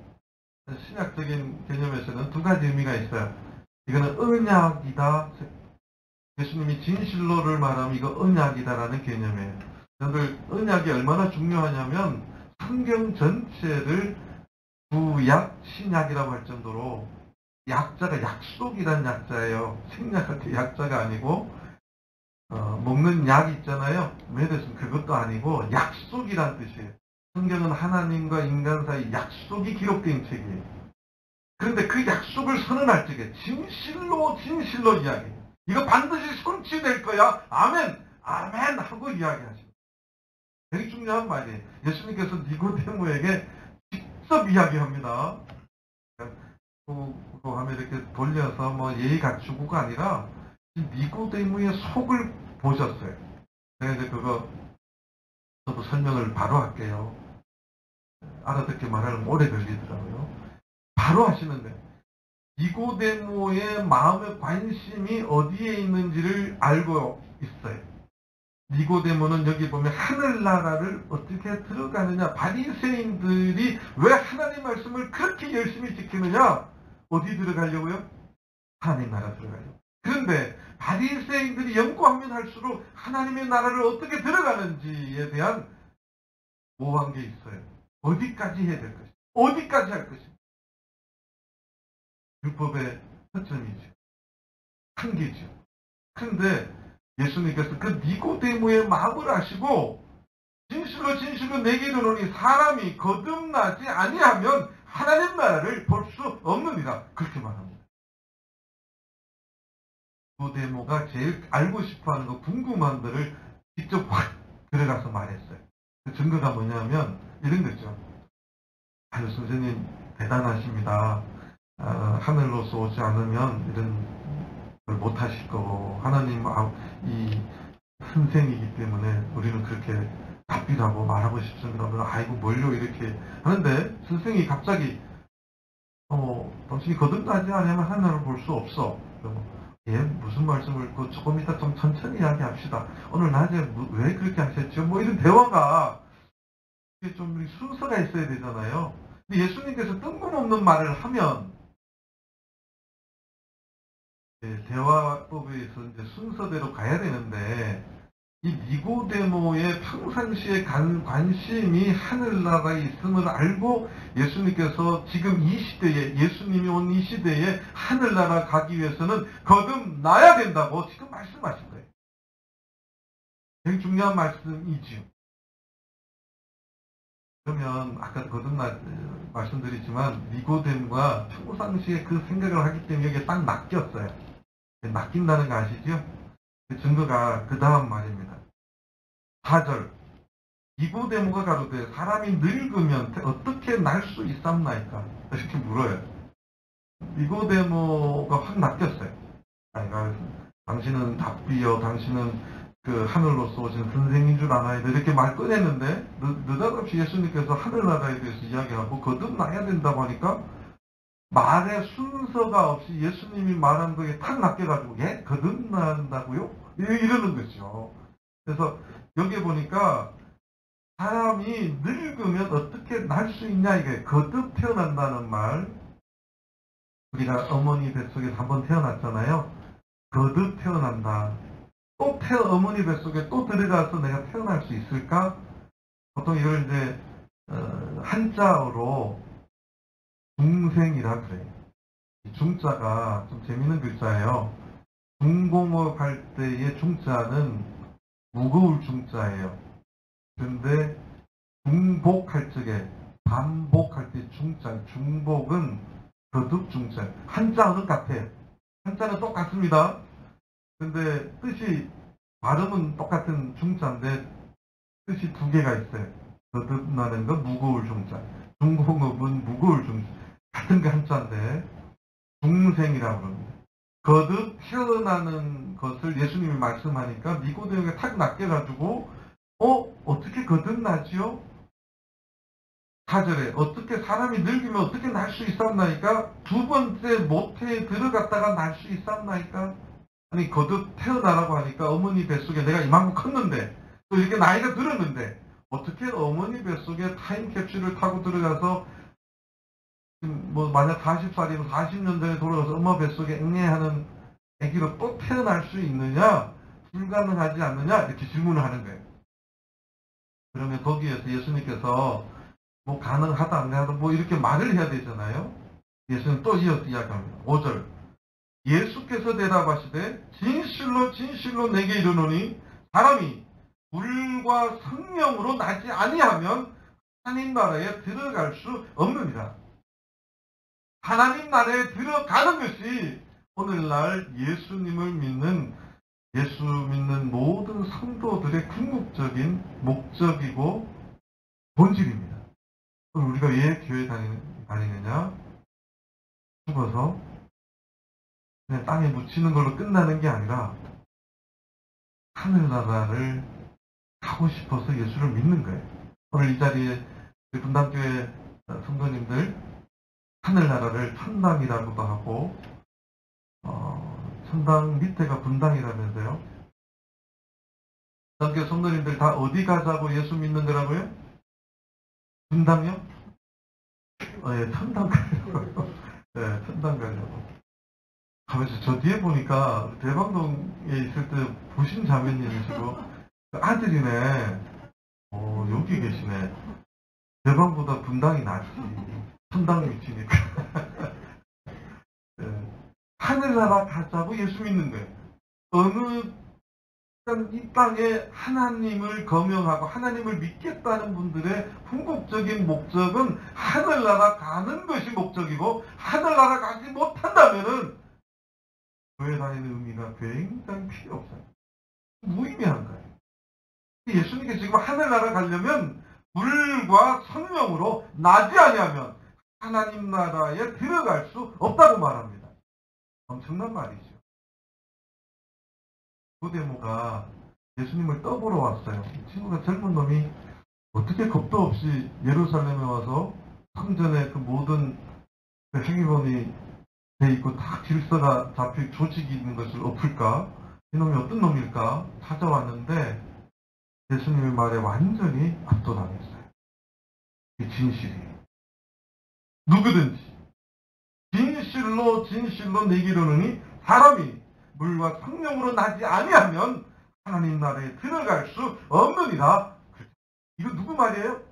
신약적인 개념에서는 두 가지 의미가 있어요. 이거는 언약이다. 예수님이 진실로를 말하면 이거 언약이다라는 개념이에요. 여러분들 언약이 얼마나 중요하냐면 성경 전체를 구약, 신약이라고 할 정도로 약자가 약속이란 약자예요. 생략할 약자가 아니고 먹는 약 있잖아요. 메데슨 그것도 아니고 약속이란 뜻이에요. 성경은 하나님과 인간 사이 약속이 기록된 책이에요. 그런데 그 약속을 선언할 적에 진실로 이야기해요. 이거 반드시 성취될 거야. 아멘, 아멘 하고 이야기하십니다. 되게 중요한 말이에요. 예수님께서 니고데모에게 직접 이야기합니다. 그거 하면 이렇게 돌려서 뭐 예의 갖추고가 아니라 니고데모의 속을 보셨어요. 제가 이제 그거 저도 설명을 바로 할게요. 알아듣게 말하면 오래 걸리더라고요. 바로 하시는데 니고데모의 마음의 관심이 어디에 있는지를 알고 있어요. 니고데모는 여기 보면 하늘나라를 어떻게 들어가느냐, 바리새인들이 왜 하나님 말씀을 그렇게 열심히 지키느냐, 어디 들어가려고요? 하나님 나라 들어가려고. 그런데 바리새인들이 연구하면 할수록 하나님의 나라를 어떻게 들어가는지에 대한 모호한 게 있어요. 어디까지 해야 될 것인가, 어디까지 할 것인가. 율법의 허점이죠. 한계죠. 그런데 예수님께서 그 니고데모의 마음을 아시고 진실로 내게 이르노니 사람이 거듭나지 아니하면 하나님 나라를 볼 수 없느니라. 그렇게 말합니다. 니고데모가 제일 알고 싶어하는 거, 궁금한 거를 직접 확 들어가서 말했어요. 그 증거가 뭐냐면 이런 거죠. 아유 선생님 대단하십니다. 하늘로서 오지 않으면 이런 걸 못하실 거고 하나님 이 선생이기 때문에 우리는 그렇게 답비라고 말하고 싶습니다. 아이고 뭘요 이렇게 하는데 선생이 갑자기 당신이 거듭나지 않으면 하늘을 볼 수 없어. 예 무슨 말씀을 조금 이따 좀 천천히 이야기합시다. 오늘 낮에 왜 그렇게 하셨죠? 뭐 이런 대화가 좀 순서가 있어야 되잖아요. 근데 예수님께서 뜬금없는 말을 하면 대화법에서 이제 순서대로 가야 되는데 이 니고데모의 평상시의 관심이 하늘나라에 있음을 알고 예수님께서 지금 이 시대에 예수님이 온 이 시대에 하늘나라 가기 위해서는 거듭나야 된다고 지금 말씀하신 거예요. 되게 중요한 말씀이지요. 그러면 아까 말씀드리지만 니고데모가 평상시에 그 생각을 하기 때문에 여기에 딱 낚였어요. 낚인다는 거 아시죠? 그 증거가 그 다음 말입니다. 4절 니고데모가 가로되 사람이 늙으면 어떻게 날 수 있삼나이까? 이렇게 물어요. 니고데모가 확 낚였어요. 당신은 답비요, 당신은 그 하늘로서 오신 선생인 줄 아나이다 이렇게 말 꺼냈는데 느닷없이 예수님께서 하늘나라에 대해서 이야기하고 거듭나야 된다고 하니까 말의 순서가 없이 예수님이 말한 거에 탁 낚여가지고 예? 거듭난다고요? 이러는 거죠. 그래서 여기에 보니까 사람이 늙으면 어떻게 날 수 있냐 이게 거듭 태어난다는 말. 우리가 어머니 뱃속에서 한번 태어났잖아요. 거듭 태어난다. 또 어머니 뱃속에 또 들어가서 내가 태어날 수 있을까? 보통 이걸 이제 한자어로 중생이라 그래요. 중자가 좀 재밌는 글자예요. 중공업 할 때의 중자는 무거울 중자예요. 그런데 중복할 적에 반복할 때 중자, 중복은 거듭 중자. 한자어는 같아요. 한자는 똑같습니다. 근데 뜻이 발음은 똑같은 중자인데 뜻이 두 개가 있어요. 거듭나는 건 무거울 중자. 중공업은 무거울 중자. 같은 그 한자인데 중생이라고 그럽니다. 거듭 태어나는 것을 예수님이 말씀하니까 니고데모가 탁 낚여가지고 어떻게 거듭나지요? 4절에 어떻게 사람이 늙으면 어떻게 날 수 있었나이까? 두 번째 모태에 들어갔다가 날 수 있었나이까? 아니 거듭 태어나라고 하니까 어머니 뱃속에 내가 이만큼 컸는데 또 이렇게 나이가 들었는데 어떻게 어머니 뱃속에 타임캡슐을 타고 들어가서 뭐 만약 40살이면 40년 전에 돌아가서 엄마 뱃속에 응애하는 아기로 또 태어날 수 있느냐? 불가능하지 않느냐? 이렇게 질문을 하는 거예요. 그러면 거기에서 예수님께서 뭐 가능하다 안 가능하다 뭐 이렇게 말을 해야 되잖아요. 예수님 또 이어서 이야기합니다. 5절 예수께서 대답하시되 진실로 진실로 내게 이르노니 사람이 물과 성령으로 나지 아니하면 하나님 나라에 들어갈 수 없느니라. 하나님 나라에 들어가는 것이 오늘날 예수님을 믿는 예수 믿는 모든 성도들의 궁극적인 목적이고 본질입니다. 그럼 우리가 왜 교회 다니느냐? 죽어서 그냥 땅에 묻히는 걸로 끝나는 게 아니라 하늘나라를 가고 싶어서 예수를 믿는 거예요. 오늘 이 자리에 분당교회 성도님들 하늘나라를 천당이라고도 하고 천당 밑에가 분당이라면서요. 분당교회 성도님들 다 어디 가자고 예수 믿는 거라고요? 분당요? 예, 천당 가려고. 네, 천당 가려고. 가면서 저 뒤에 보니까 대방동에 있을 때 보신 자매님이시고 아들이네. 여기 계시네. 대방보다 분당이 낫지. 천당 위치니까. 네. 하늘나라 가자고 예수 믿는 거예요. 이 땅에 하나님을 거명하고 하나님을 믿겠다는 분들의 궁극적인 목적은 하늘나라 가는 것이 목적이고 하늘나라 가지 못한다면은 교회 다니는 의미가 굉장히 필요 없어요. 무의미한 거예요. 예수님께 지금 하늘나라 가려면 물과 성령으로 나지 아니하면 하나님 나라에 들어갈 수 없다고 말합니다. 엄청난 말이죠. 고대모가 예수님을 떠보러 왔어요. 이 친구가 젊은 놈이 어떻게 겁도 없이 예루살렘에 와서 성전에 그 모든 행위범이 돼 있고 다 질서가 잡혀 조직이 있는 것을 엎을까? 이놈이 어떤 놈일까? 찾아왔는데 예수님의 말에 완전히 압도당했어요. 이 진실이. 누구든지 진실로 진실로 내게 이르노니 사람이 물과 성령으로 나지 아니하면 하나님 나라에 들어갈 수 없느니라. 이거 누구 말이에요?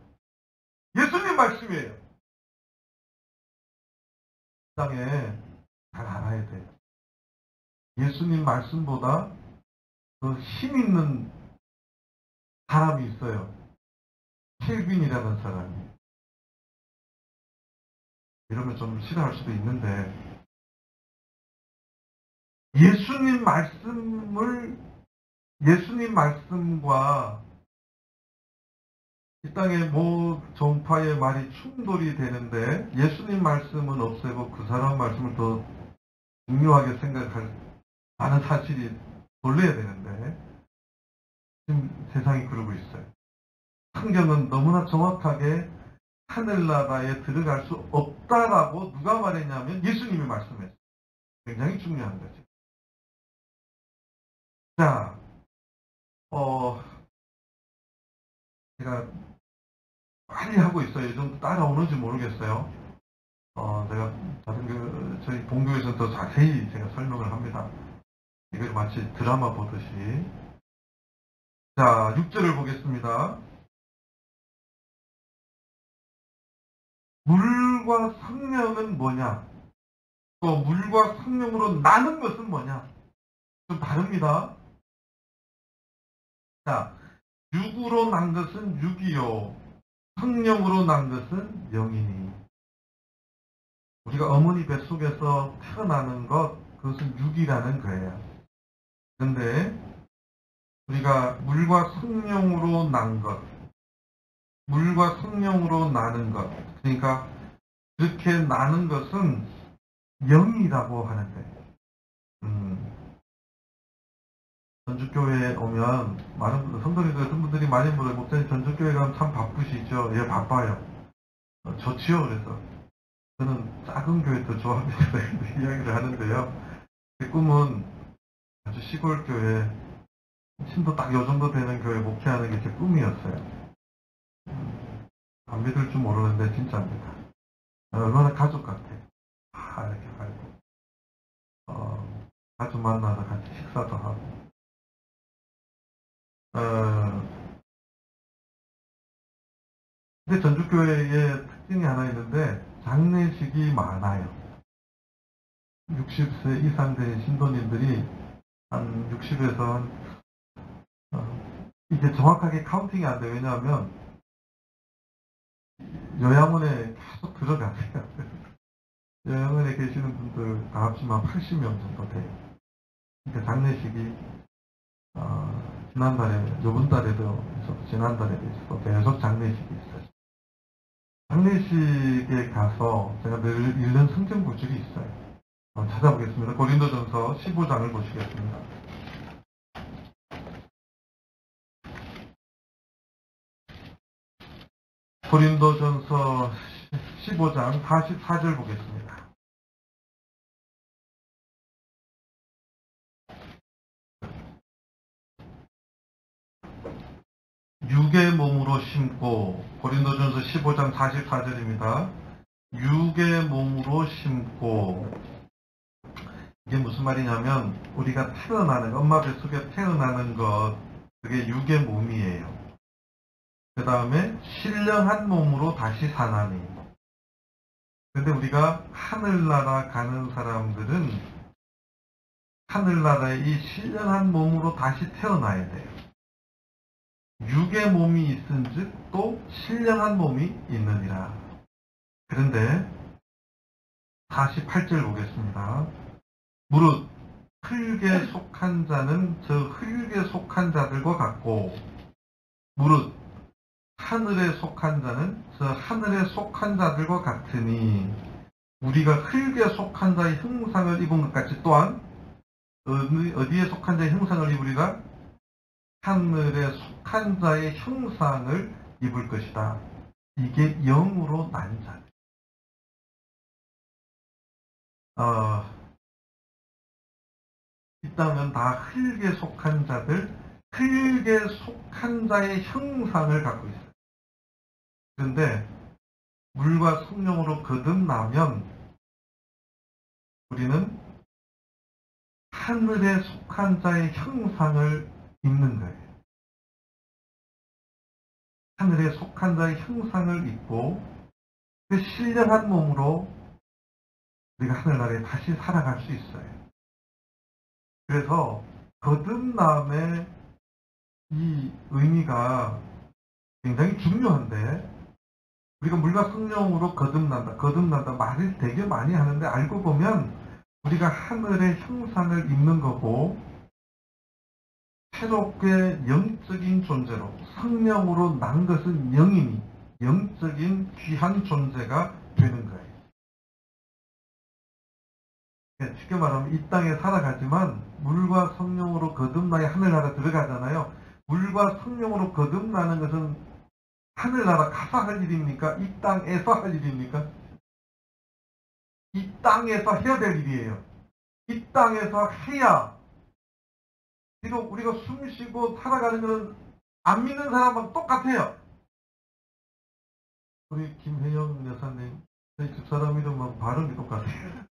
예수님 말씀이에요. 땅에 잘 알아야 돼요. 예수님 말씀보다 더 힘 있는 사람이 있어요. 켈빈이라는 사람이. 이러면 좀 싫어할 수도 있는데 예수님 말씀과 이 땅의 모 종파의 말이 충돌이 되는데 예수님 말씀은 없애고 그 사람 말씀을 더 중요하게 생각할 많은 사실이 돌려야 되는데 지금 세상이 그러고 있어요. 성경은 너무나 정확하게 하늘나라에 들어갈 수 없다라고 누가 말했냐면 예수님이 말씀했어요. 굉장히 중요한 거죠. 자, 제가 빨리 하고 있어요. 좀 따라오는지 모르겠어요. 제가 다른 저희 본교에서는 더 자세히 제가 설명을 합니다. 이걸 마치 드라마 보듯이. 자, 6절을 보겠습니다. 물과 성령은 뭐냐? 또 물과 성령으로 나는 것은 뭐냐? 좀 다릅니다. 자, 육으로 난 것은 육이요. 성령으로 난 것은 영이니. 우리가 어머니 뱃속에서 태어나는 것, 그것은 육이라는 거예요. 그런데 우리가 물과 성령으로 난 것, 물과 성령으로 나는 것, 그러니까 그렇게 나는 것은 영이라고 하는데, 전주교회에 오면 많은 분들, 성도님들, 어떤 분들이 많이 물어요. 목사님 전주교회 가면 참 바쁘시죠? 예, 바빠요. 좋지요. 그래서 저는 작은 교회 더 좋아합니다. 이야기를 하는데요. 제 꿈은 아주 시골 교회, 신도 딱 요 정도 되는 교회 목회하는 게 제 꿈이었어요. 안 믿을 줄 모르는데 진짜입니다. 얼마나 가족 같아. 이렇게 살고, 자주 만나서 같이 식사도 하고. 근데 전주교회의 특징이 하나 있는데, 장례식이 많아요. 60세 이상 된 신도님들이 한 60에서 이게 정확하게 카운팅이 안 돼요. 왜냐하면 요양원에 계속 들어가세요. 요양원에 계시는 분들 다 합치면 80명 정도 돼요. 그러니까 장례식이 지난달에, 요번 달에도 있었고 지난달에도 있었고 계속 장례식이 있어요. 장례식에 가서 제가 늘 읽는 성경 구절이 있어요. 찾아보겠습니다. 고린도전서 15장을 보시겠습니다. 고린도전서 15장 44절 보겠습니다. 육의 몸으로 심고, 고린도전서 15장 44절입니다. 육의 몸으로 심고. 이게 무슨 말이냐면 우리가 태어나는, 엄마 뱃속에 태어나는 것, 그게 육의 몸이에요. 그 다음에 신령한 몸으로 다시 사나니. 근데 우리가 하늘나라 가는 사람들은 하늘나라의 이 신령한 몸으로 다시 태어나야 돼요. 육의 몸이 있은즉 또 신령한 몸이 있느니라. 그런데 48절 보겠습니다. 무릇 흙에 속한 자는 저 흙에 속한 자들과 같고, 무릇 하늘에 속한 자는 저 하늘에 속한 자들과 같으니, 우리가 흙에 속한 자의 형상을 입은 것 같이 또한 어디에 속한 자의 형상을 입으리라? 하늘에 속한 자의 형상을 입을 것이다. 이게 영으로 난 자. 이 땅은 다 흙에 속한 자들, 흙에 속한 자의 형상을 갖고 있어요. 그런데 물과 성령으로 거듭나면 우리는 하늘에 속한 자의 형상을 입는 거예요. 하늘에 속한 자의 형상을 입고 그 신령한 몸으로 우리가 하늘나라에 다시 살아갈 수 있어요. 그래서 거듭남의 이 의미가 굉장히 중요한데, 우리가 물과 성령으로 거듭난다 말을 되게 많이 하는데, 알고 보면 우리가 하늘의 형상을 입는 거고, 새롭게 영적인 존재로 성령으로 난 것은 영이니 영적인 귀한 존재가 되는 거예요. 쉽게 말하면 이 땅에 살아가지만 물과 성령으로 거듭나야 하늘나라 들어가잖아요. 물과 성령으로 거듭나는 것은 하늘나라 가서 할 일입니까? 이 땅에서 할 일입니까? 이 땅에서 해야 될 일이에요. 이 땅에서 해야, 비록 우리가 숨 쉬고 살아가는 것은 안 믿는 사람하고 똑같아요. 우리 김혜영 여사님, 저희 집사람 이름은 발음이 똑같아요.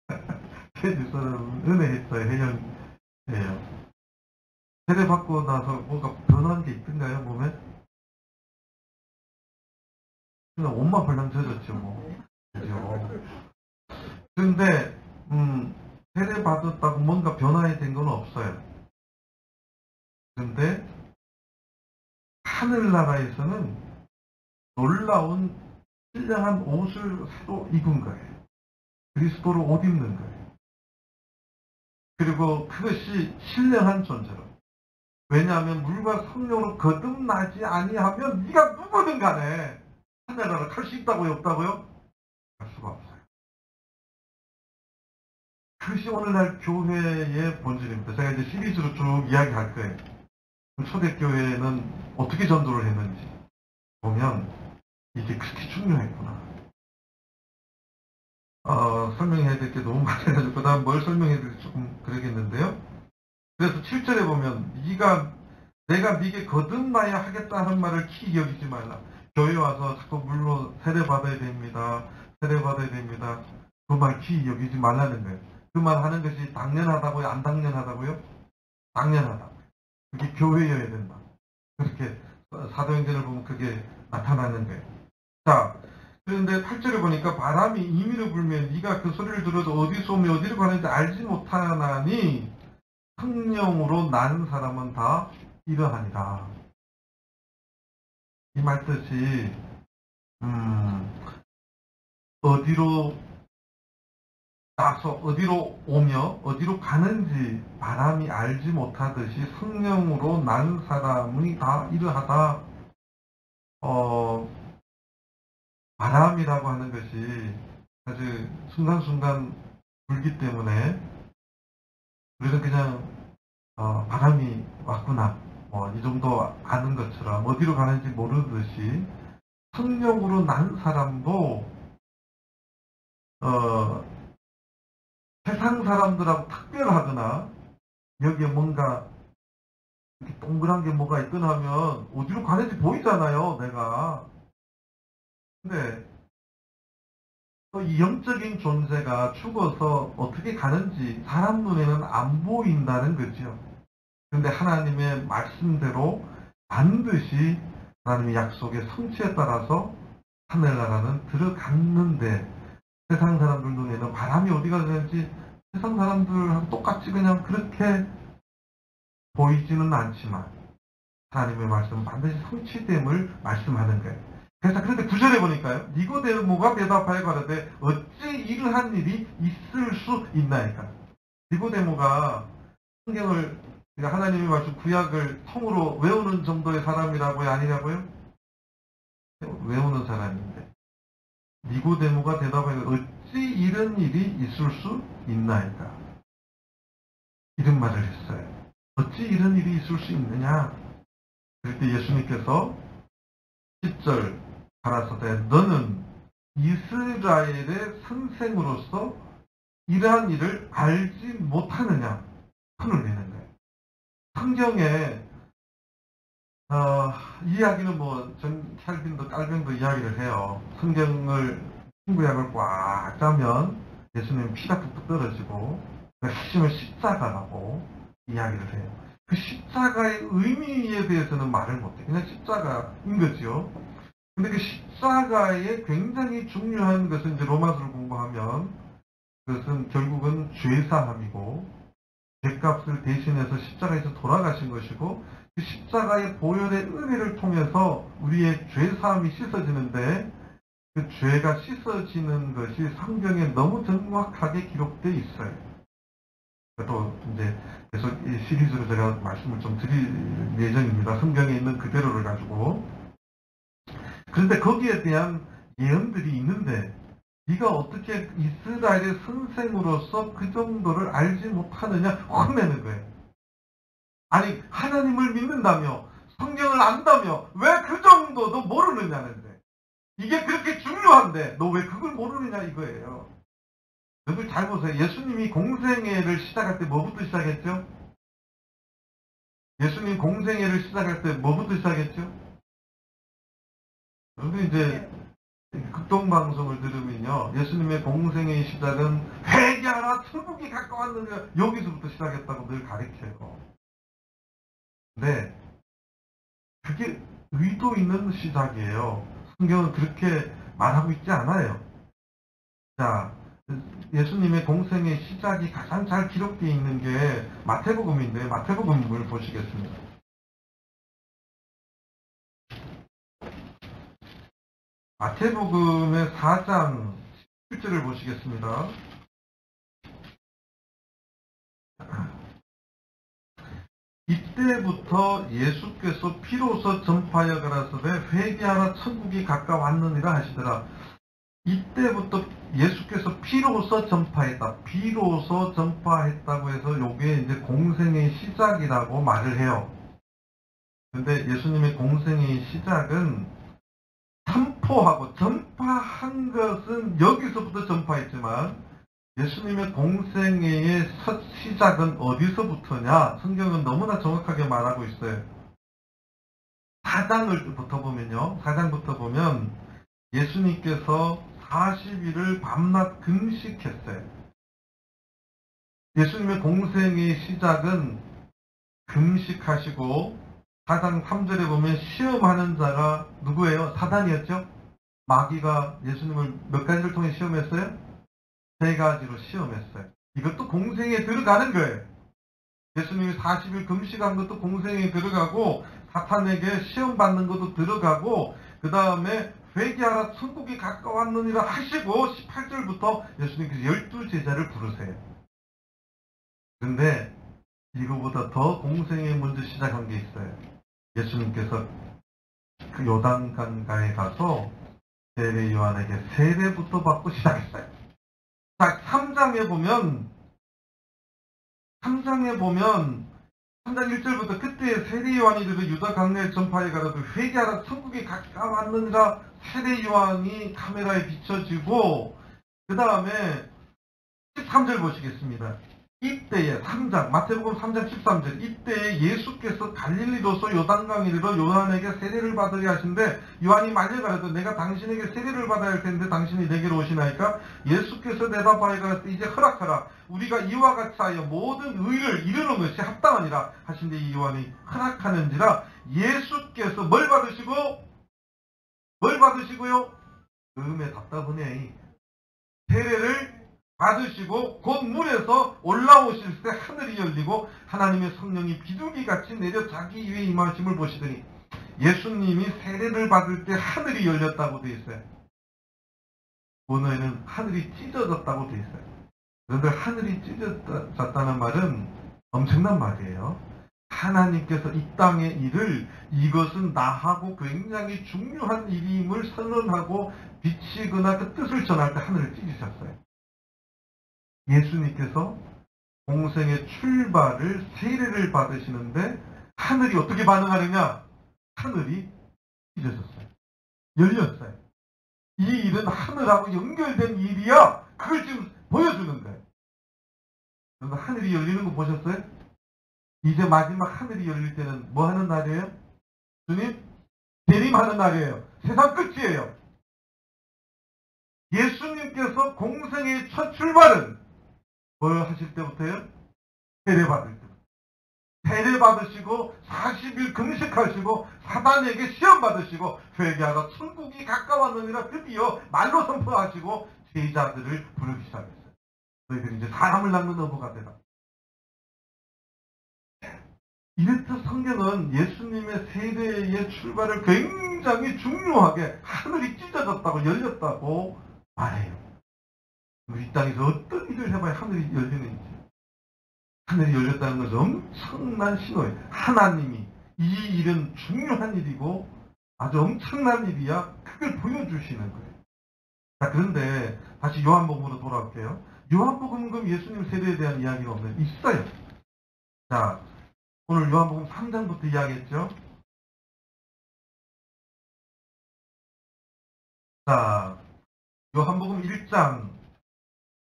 제 집사람은 은혜했어요. 혜영이에요. 세례 받고 나서 뭔가 변한 게 있던가요, 몸에? 그냥 옷만 벌렁 젖었죠, 뭐. 그죠? 근데, 세례 받았다고 뭔가 변화가 된 건 없어요. 근데, 하늘나라에서는 놀라운 신령한 옷을 새로 입은 거예요. 그리스도로 옷 입는 거예요. 그리고 그것이 신령한 존재로. 왜냐하면 물과 성령으로 거듭나지 아니하면 네가 누구든 간에 하늘나라를 갈 수 있다고요, 없다고요? 갈 수가 없어요. 그것이 오늘날 교회의 본질입니다. 제가 이제 시리즈로 쭉 이야기할 거예요. 초대교회는 어떻게 전도를 했는지 보면 이게 그렇게 중요했구나. 설명해야 될 게 너무 많아가지고 그 다음 뭘 설명해야 될지 조금 그러겠는데요. 그래서 7절에 보면 내가 네게 거듭나야 하겠다는 말을 키 여기지 말라. 교회 와서 자꾸 물로 세례받아야 됩니다. 세례받아야 됩니다. 그 말 키 여기지 말라는 거예요. 그 말 하는 것이 당연하다고요? 안 당연하다고요? 당연하다. 그게 교회여야 된다. 그렇게 사도행전을 보면 그게 나타나는 거예요. 자, 그런데 8절에 보니까 바람이 임의로 불면 네가 그 소리를 들어도 어디서 오며 어디로 가는지 알지 못하나니 성령으로 난 사람은 다 이러하니라. 이 말뜻이 어디로 나서 어디로 오며 어디로 가는지 바람이 알지 못하듯이 성령으로 난 사람이 다 이러하다. 바람이라고 하는 것이 사실 순간순간 불기 때문에 우리는 그냥 바람이 왔구나 이 정도 아는 것처럼 어디로 가는지 모르듯이 성령으로 난 사람도 세상 사람들하고 특별하거나 여기에 뭔가 이렇게 동그란 게 뭐가 있거나 하면 어디로 가는지 보이잖아요, 내가. 근데 또 이 영적인 존재가 죽어서 어떻게 가는지 사람 눈에는 안 보인다는 거죠. 그런데 하나님의 말씀대로 반드시 하나님의 약속의 성취에 따라서 하늘나라는 들어갔는데 세상 사람들 눈에는 바람이 어디가 되는지 세상 사람들하고 똑같이 그냥 그렇게 보이지는 않지만 하나님의 말씀은 반드시 성취됨을 말씀하는 거예요. 그래서 그런데 9절에 보니까요. 니고데모가 대답하여 가로되 어찌 이러한 일이 있을 수 있나이까. 니고데모가 성경을 하나님의 말씀 구약을 통으로 외우는 정도의 사람이라고요? 아니라고요? 외우는 사람인데 니고데모가 대답하여 어찌 이런 일이 있을 수 있나이까. 이런 말을 했어요. 어찌 이런 일이 있을 수 있느냐. 그럴 때 예수님께서 10절 가라사대 너는 이스라엘의 선생으로서 이러한 일을 알지 못하느냐. 손을 내는 거예요. 성경에 이야기는 전 찰빈도 깔병도 이야기를 해요. 성경을 신구약을 꽉 짜면 예수님 피가 뚝뚝 떨어지고 핵심을 십자가라고 이야기를 해요. 그 십자가의 의미에 대해서는 말을 못해요. 그냥 십자가인 거죠. 근데 그 십자가의 굉장히 중요한 것은 이제 로마서를 공부하면 그것은 결국은 죄사함이고 죄값을 대신해서 십자가에서 돌아가신 것이고 그 십자가의 보혈의 은혜를 통해서 우리의 죄사함이 씻어지는데 그 죄가 씻어지는 것이 성경에 너무 정확하게 기록되어 있어요. 또 이제 계속 이 시리즈로 제가 말씀을 좀 드릴 예정입니다. 성경에 있는 그대로를 가지고. 그런데 거기에 대한 예언들이 있는데 네가 어떻게 이스라엘의 선생으로서 그 정도를 알지 못하느냐 혼내는 거예요. 아니 하나님을 믿는다며 성경을 안다며 왜 그 정도도 모르느냐는데 이게 그렇게 중요한데 너 왜 그걸 모르느냐 이거예요. 여러분 잘 보세요. 예수님이 공생애를 시작할 때 뭐부터 시작했죠? 예수님 공생애를 시작할 때 뭐부터 시작했죠? 여러분 이제 극동방송을 들으면요. 예수님의 공생애의 시작은 회개하라 천국이 가까웠느냐 여기서부터 시작했다고 늘 가르쳐요. 근데 그게 의도 있는 시작이에요. 성경은 그렇게 말하고 있지 않아요. 자, 예수님의 공생의 시작이 가장 잘 기록되어 있는 게 마태복음인데 마태복음을 보시겠습니다. 마태복음의 4장 17절을 보시겠습니다. 이때부터 예수께서 피로서 전파하여 가라사대 회개하라 천국이 가까웠느니라 하시더라. 이때부터 예수께서 피로서 전파했다. 비로소 전파했다고 해서 요게 이제 공생의 시작이라고 말을 해요. 근데 예수님의 공생의 시작은 선포하고 전파한 것은 여기서부터 전파했지만 예수님의 공생애의 첫 시작은 어디서부터냐? 성경은 너무나 정확하게 말하고 있어요. 4장부터 보면요. 4장부터 보면 예수님께서 40일을 밤낮 금식했어요. 예수님의 공생애의 시작은 금식하시고 4장 3절에 보면 시험하는 자가 누구예요? 사단이었죠? 마귀가 예수님을 몇 가지를 통해 시험했어요? 3가지로 시험했어요. 이것도 공생에 들어가는 거예요. 예수님이 40일 금식한 것도 공생에 들어가고 사탄에게 시험받는 것도 들어가고 그 다음에 회개하라 천국이 가까웠느니라 하시고 18절부터 예수님께서 12제자를 부르세요. 그런데 이거보다 더 공생에 먼저 시작한 게 있어요. 예수님께서 그 요단강가에 가서 세례 요한에게 세례부터 받고 시작했어요. 자, 3장에 보면 3장 1절부터 그때 세례 요한이 이르러 유다 강내에 전파해 가라도 회개하라 천국이 가까웠느니라 세례 요한이 카메라에 비춰지고 그 다음에 13절 보시겠습니다. 이때에 3장 마태복음 3장 13절 이때에 예수께서 갈릴리로서 요단강에 이르러 요한에게 세례를 받으려 하신데 요한이 말려가라도 내가 당신에게 세례를 받아야 할 텐데 당신이 내게로 오시나이까 예수께서 대답하여 가라사대 이제 허락하라 우리가 이와 같이 하여 모든 의를 이루는 것이 합당하니라 하신데 이 요한이 허락하는지라 예수께서 뭘 받으시고요? 음에 답답하네. 세례를 받으시고 곧 물에서 올라오실 때 하늘이 열리고 하나님의 성령이 비둘기같이 내려 자기 위에 임하심을 보시더니 예수님이 세례를 받을 때 하늘이 열렸다고 되어 있어요. 본어에는 하늘이 찢어졌다고 되어 있어요. 그런데 하늘이 찢어졌다는 말은 엄청난 말이에요. 하나님께서 이 땅의 일을 이것은 나하고 굉장히 중요한 일임을 선언하고 비치거나 그 뜻을 전할 때 하늘을 찢으셨어요. 예수님께서 공생의 출발을 세례를 받으시는데 하늘이 어떻게 반응하느냐? 하늘이 찢어졌어요. 열렸어요. 이 일은 하늘하고 연결된 일이야. 그걸 지금 보여주는 거예요. 여러분 하늘이 열리는 거 보셨어요? 이제 마지막 하늘이 열릴 때는 뭐 하는 날이에요? 주님 재림하는 날이에요. 세상 끝이에요. 예수님께서 공생의 첫 출발은 뭘 하실 때부터요? 세례받을 때. 세례받으시고 40일 금식하시고 사단에게 시험받으시고 회개하라 천국이 가까웠느니라 드디어 말로 선포하시고 제자들을 부르기 시작했어요. 너희들이 이제 사람을 낳는 어부가 되라. 이렇듯 성경은 예수님의 세례의 출발을 굉장히 중요하게 하늘이 찢어졌다고 열렸다고 말해요. 우리 땅에서 어떤 일을 해봐야 하늘이 열리는지. 하늘이 열렸다는 것은 엄청난 신호예요. 하나님이 이 일은 중요한 일이고 아주 엄청난 일이야. 그걸 보여주시는 거예요. 자, 그런데 다시 요한복음으로 돌아올게요. 요한복음은 그럼 예수님 세례에 대한 이야기가 없나요? 있어요. 자, 오늘 요한복음 3장부터 이야기했죠. 자, 요한복음 1장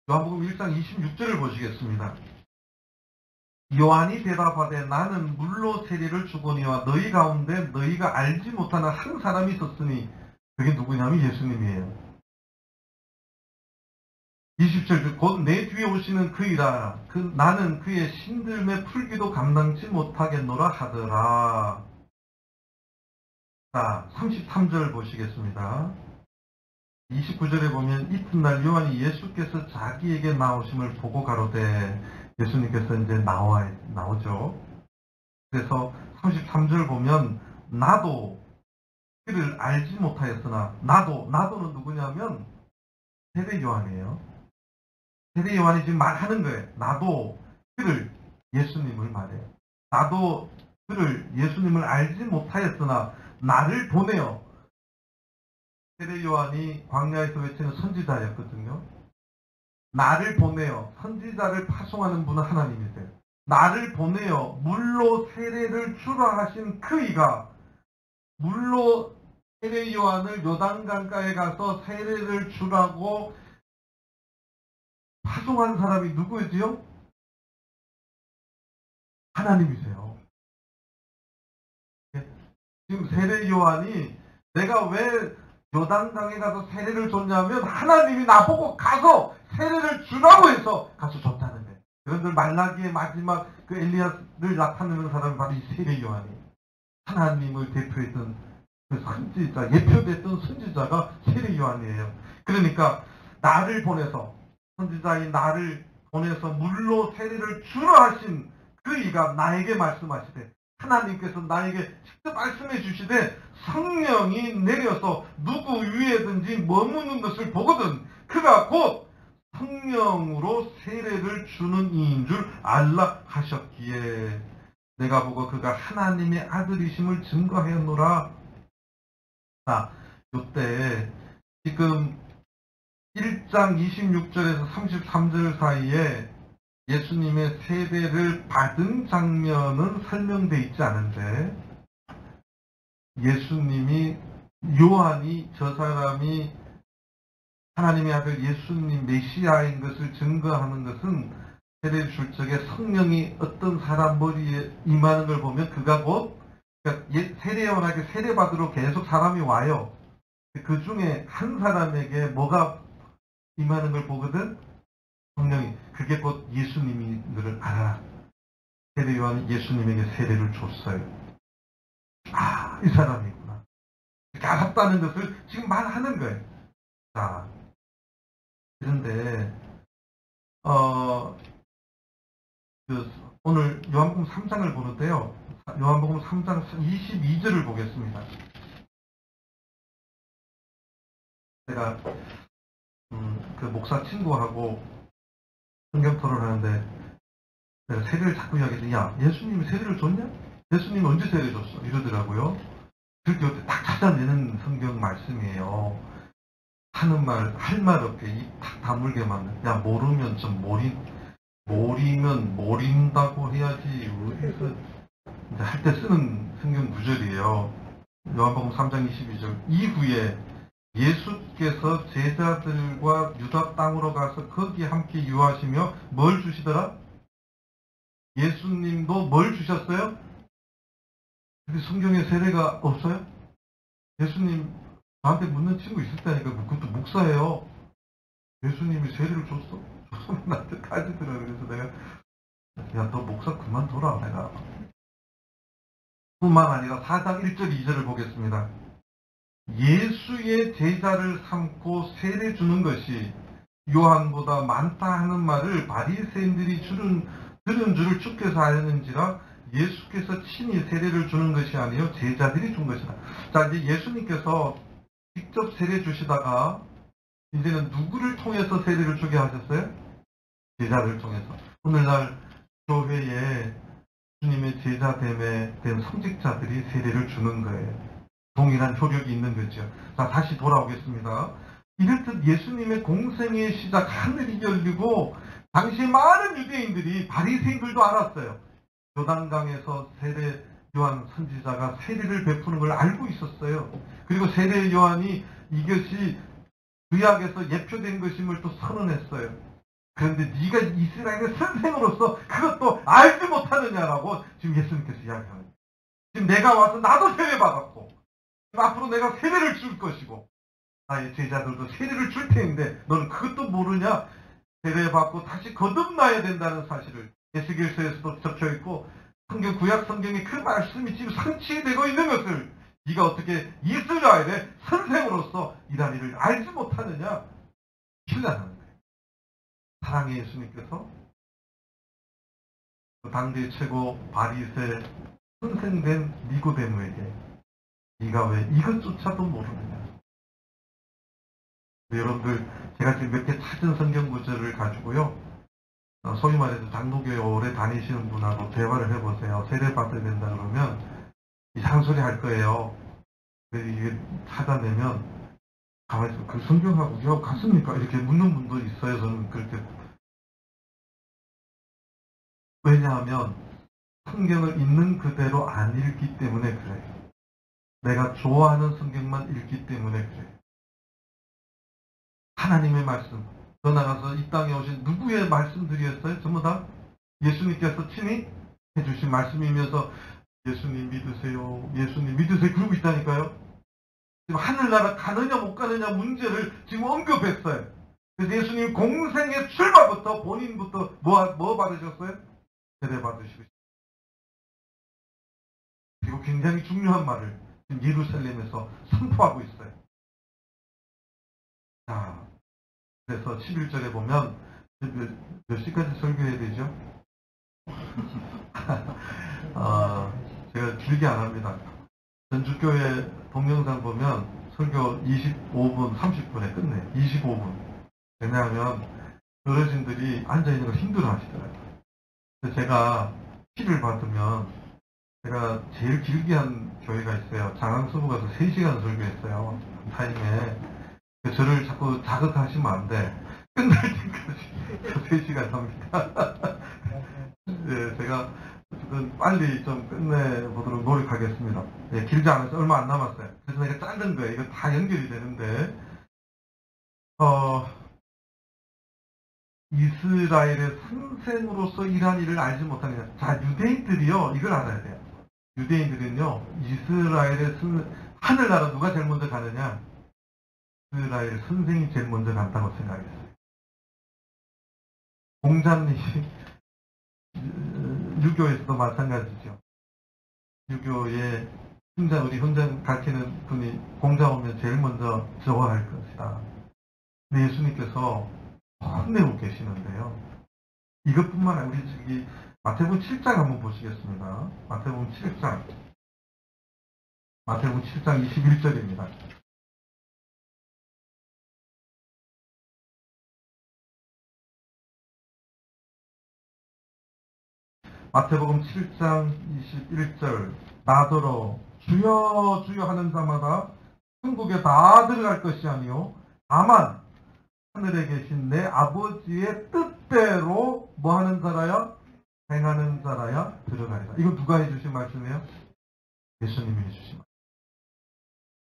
26절을 보시겠습니다. 요한이 대답하되 나는 물로 세례를 주거니와 너희 가운데 너희가 알지 못하는 한 사람이 있었으니 그게 누구냐면 예수님이에요. 20절 곧 내 뒤에 오시는 그이라 나는 그의 신들매 풀기도 감당치 못하겠노라 하더라. 자, 33절 보시겠습니다. 29절에 보면 이튿날 요한이 예수께서 자기에게 나오심을 보고 가로되 예수님께서 이제 나오죠. 그래서 33절 보면 나도 그를 알지 못하였으나 나도는 누구냐면 세례 요한이에요. 세례 요한이 지금 말하는 거예요. 나도 그를 예수님을 말해요. 나도 그를 예수님을 알지 못하였으나 나를 보내어 세례 요한이 광야에서 외치는 선지자였거든요. 나를 보내어 선지자를 파송하는 분은 하나님이세요. 나를 보내어 물로 세례를 주라 하신 그이가 물로 세례 요한을 요단강가에 가서 세례를 주라고 파송한 사람이 누구지요? 하나님이세요. 지금 세례 요한이 내가 왜 요단강에 가서 세례를 줬냐면 하나님이 나보고 가서 세례를 주라고 해서 가서 줬다는 거예요. 여러분들 말라기의 마지막 그 엘리야를 나타내는 사람이 바로 이 세례 요한이 하나님을 대표했던 그 선지자, 예표됐던 선지자가 세례 요한이에요. 그러니까 나를 보내서 선지자인 나를 보내서 물로 세례를 주라 하신 그 이가 나에게 말씀하시되 하나님께서 나에게 직접 말씀해 주시되 성령이 내려서 누구 위에든지 머무는 것을 보거든 그가 곧 성령으로 세례를 주는 이인 줄 알라 하셨기에 내가 보고 그가 하나님의 아들이심을 증거하였노라. 자, 요때 지금 1장 26절에서 33절 사이에 예수님의 세례를 받은 장면은 설명되어 있지 않은데 예수님이 요한이 저 사람이 하나님의 아들 예수님 메시아인 것을 증거하는 것은 세례를 줄 적에 성령이 어떤 사람 머리에 임하는 걸 보면 그가 곧 그러니까 세례요한에게 세례받으러 계속 사람이 와요. 그 중에 한 사람에게 뭐가 임하는 걸 보거든 성령이 그게 곧 예수님인 것을 알아. 세례 요한이 예수님에게 세례를 줬어요. 아, 이 사람이구나. 이렇게 알았다는 것을 지금 말하는 거예요. 자, 그런데 오늘 요한복음 3장을 보는데요. 요한복음 3장 22절을 보겠습니다. 제가 그 목사 친구하고 성경 토론하는데 내가 세례를 자꾸 이야기해서 야 예수님이 세례를 줬냐? 예수님이 언제 세례 줬어? 이러더라고요. 그렇게 딱 찾아내는 성경 말씀이에요. 하는 말, 할 말 없게 입 탁 다물게만 야 모르면 좀 모리면 모린다고 해야지 어디서 할 때 쓰는 성경 구절이에요. 요한복음 3장 22절 이후에 예수께서 제자들과 유다 땅으로 가서 거기 함께 유하시며 뭘 주시더라? 예수님도 뭘 주셨어요? 근데 성경에 세례가 없어요? 예수님 나한테 묻는 친구 있을 때니까 그것도 목사예요. 예수님이 세례를 줬어? 줬으면 나한테 따지더라. 그래서 내가 야 너 목사 그만둬라 내가. 뿐만 아니라 4장 1절 2절을 보겠습니다. 예수의 제자를 삼고 세례 주는 것이 요한보다 많다 하는 말을 바리새인들이 들은 줄을 주께서 하였는지라 예수께서 친히 세례를 주는 것이 아니요 제자들이 준 것이다. 자 이제 예수님께서 직접 세례 주시다가 이제는 누구를 통해서 세례를 주게 하셨어요? 제자를 통해서. 오늘날 교회에 주님의 제자됨에 된 성직자들이 세례를 주는 거예요. 동일한 효력이 있는 거죠. 자, 다시 돌아오겠습니다. 이렇듯 예수님의 공생의 시작 하늘이 열리고 당시 많은 유대인들이 바리새인들도 알았어요. 요단강에서 세례 요한 선지자가 세례를 베푸는 걸 알고 있었어요. 그리고 세례 요한이 이것이 구약에서 예표된 것임을 또 선언했어요. 그런데 네가 이스라엘의 선생으로서 그것도 알지 못하느냐라고 지금 예수님께서 이야기하는 거예요. 지금 내가 와서 나도 세례받았고 앞으로 내가 세례를 줄 것이고 나의 제자들도 세례를 줄 텐데 너는 그것도 모르냐? 세례받고 다시 거듭나야 된다는 사실을 에스겔서에서도 적혀있고 성경 구약 성경에 그 말씀이 지금 성취되고 있는 것을 네가 어떻게 이스라엘의 선생으로서 이런 일을 알지 못하느냐? 신뢰하는 거예요. 사랑의 예수님께서 당대 최고 바리새 선생된 니고데모에게 네가 왜 이것조차도 모르느냐? 여러분들 제가 지금 몇 개 찾은 성경 구절을 가지고요. 소위 말해서 장로교회 오래 다니시는 분하고 대화를 해보세요. 세례 받아야 된다 그러면 이상한 소리 할 거예요. 이게 찾아내면 가만히 있으면 그 성경하고 요 같습니까? 이렇게 묻는 분도 있어요. 저는 그렇게. 왜냐하면 성경을 있는 그대로 안 읽기 때문에 그래요. 내가 좋아하는 성경만 읽기 때문에 그래. 하나님의 말씀, 더 나가서 이 땅에 오신 누구의 말씀들이었어요? 전부 다 예수님께서 친히 해주신 말씀이면서 예수님 믿으세요, 예수님 믿으세요 그러고 있다니까요. 지금 하늘나라 가느냐 못 가느냐 문제를 지금 언급했어요. 그래서 예수님 공생의 출발부터 본인부터 뭐 받으셨어요? 세례 받으시고, 그리고 굉장히 중요한 말을 지금 예루살렘에서 선포하고 있어요. 자, 그래서 11절에 보면 몇 시까지 설교해야 되죠? 제가 길게 안 합니다. 전주교회 동영상 보면 설교 25분, 30분에 끝내. 25분. 왜냐하면 어르신들이 앉아있는 걸 힘들어 하시더라고요. 그래서 제가 피를 받으면 제가 제일 길게 한 교회가 있어요. 장항수부 가서 3시간 설교했어요. 타임에. 저를 자꾸 자극하시면 안 돼. 끝날 때까지 3시간 합니다. 네, 제가 빨리 좀 끝내보도록 노력하겠습니다. 네, 길지 않아서 얼마 안 남았어요. 그래서 내가 자른 거예요. 이거 다 연결이 되는데, 이스라엘의 선생으로서 이러한 일을 알지 못하느냐. 자, 유대인들이요, 이걸 알아야 돼요. 유대인들은요, 이스라엘의 하늘나라 누가 제일 먼저 가느냐? 이스라엘 선생이 제일 먼저 간다고 생각했어요. 공자님이 유교에서도 마찬가지죠. 유교에 우리 훈장 가르치는 분이 공자 오면 제일 먼저 저어할 것이다. 근데 예수님께서 혼내고 계시는데요. 이것뿐만 아니라 우리 저기 마태복음 7장 한번 보시겠습니다. 마태복음 7장 21절입니다. 마태복음 7장 21절 나더러 주여 주여 하는 자마다 천국에 다 들어갈 것이 아니요 다만 하늘에 계신 내 아버지의 뜻대로 뭐 하는 자라야? 행하는 자라야 들어가리라. 이거 누가 해주신 말씀이에요? 예수님이 해주신 말씀.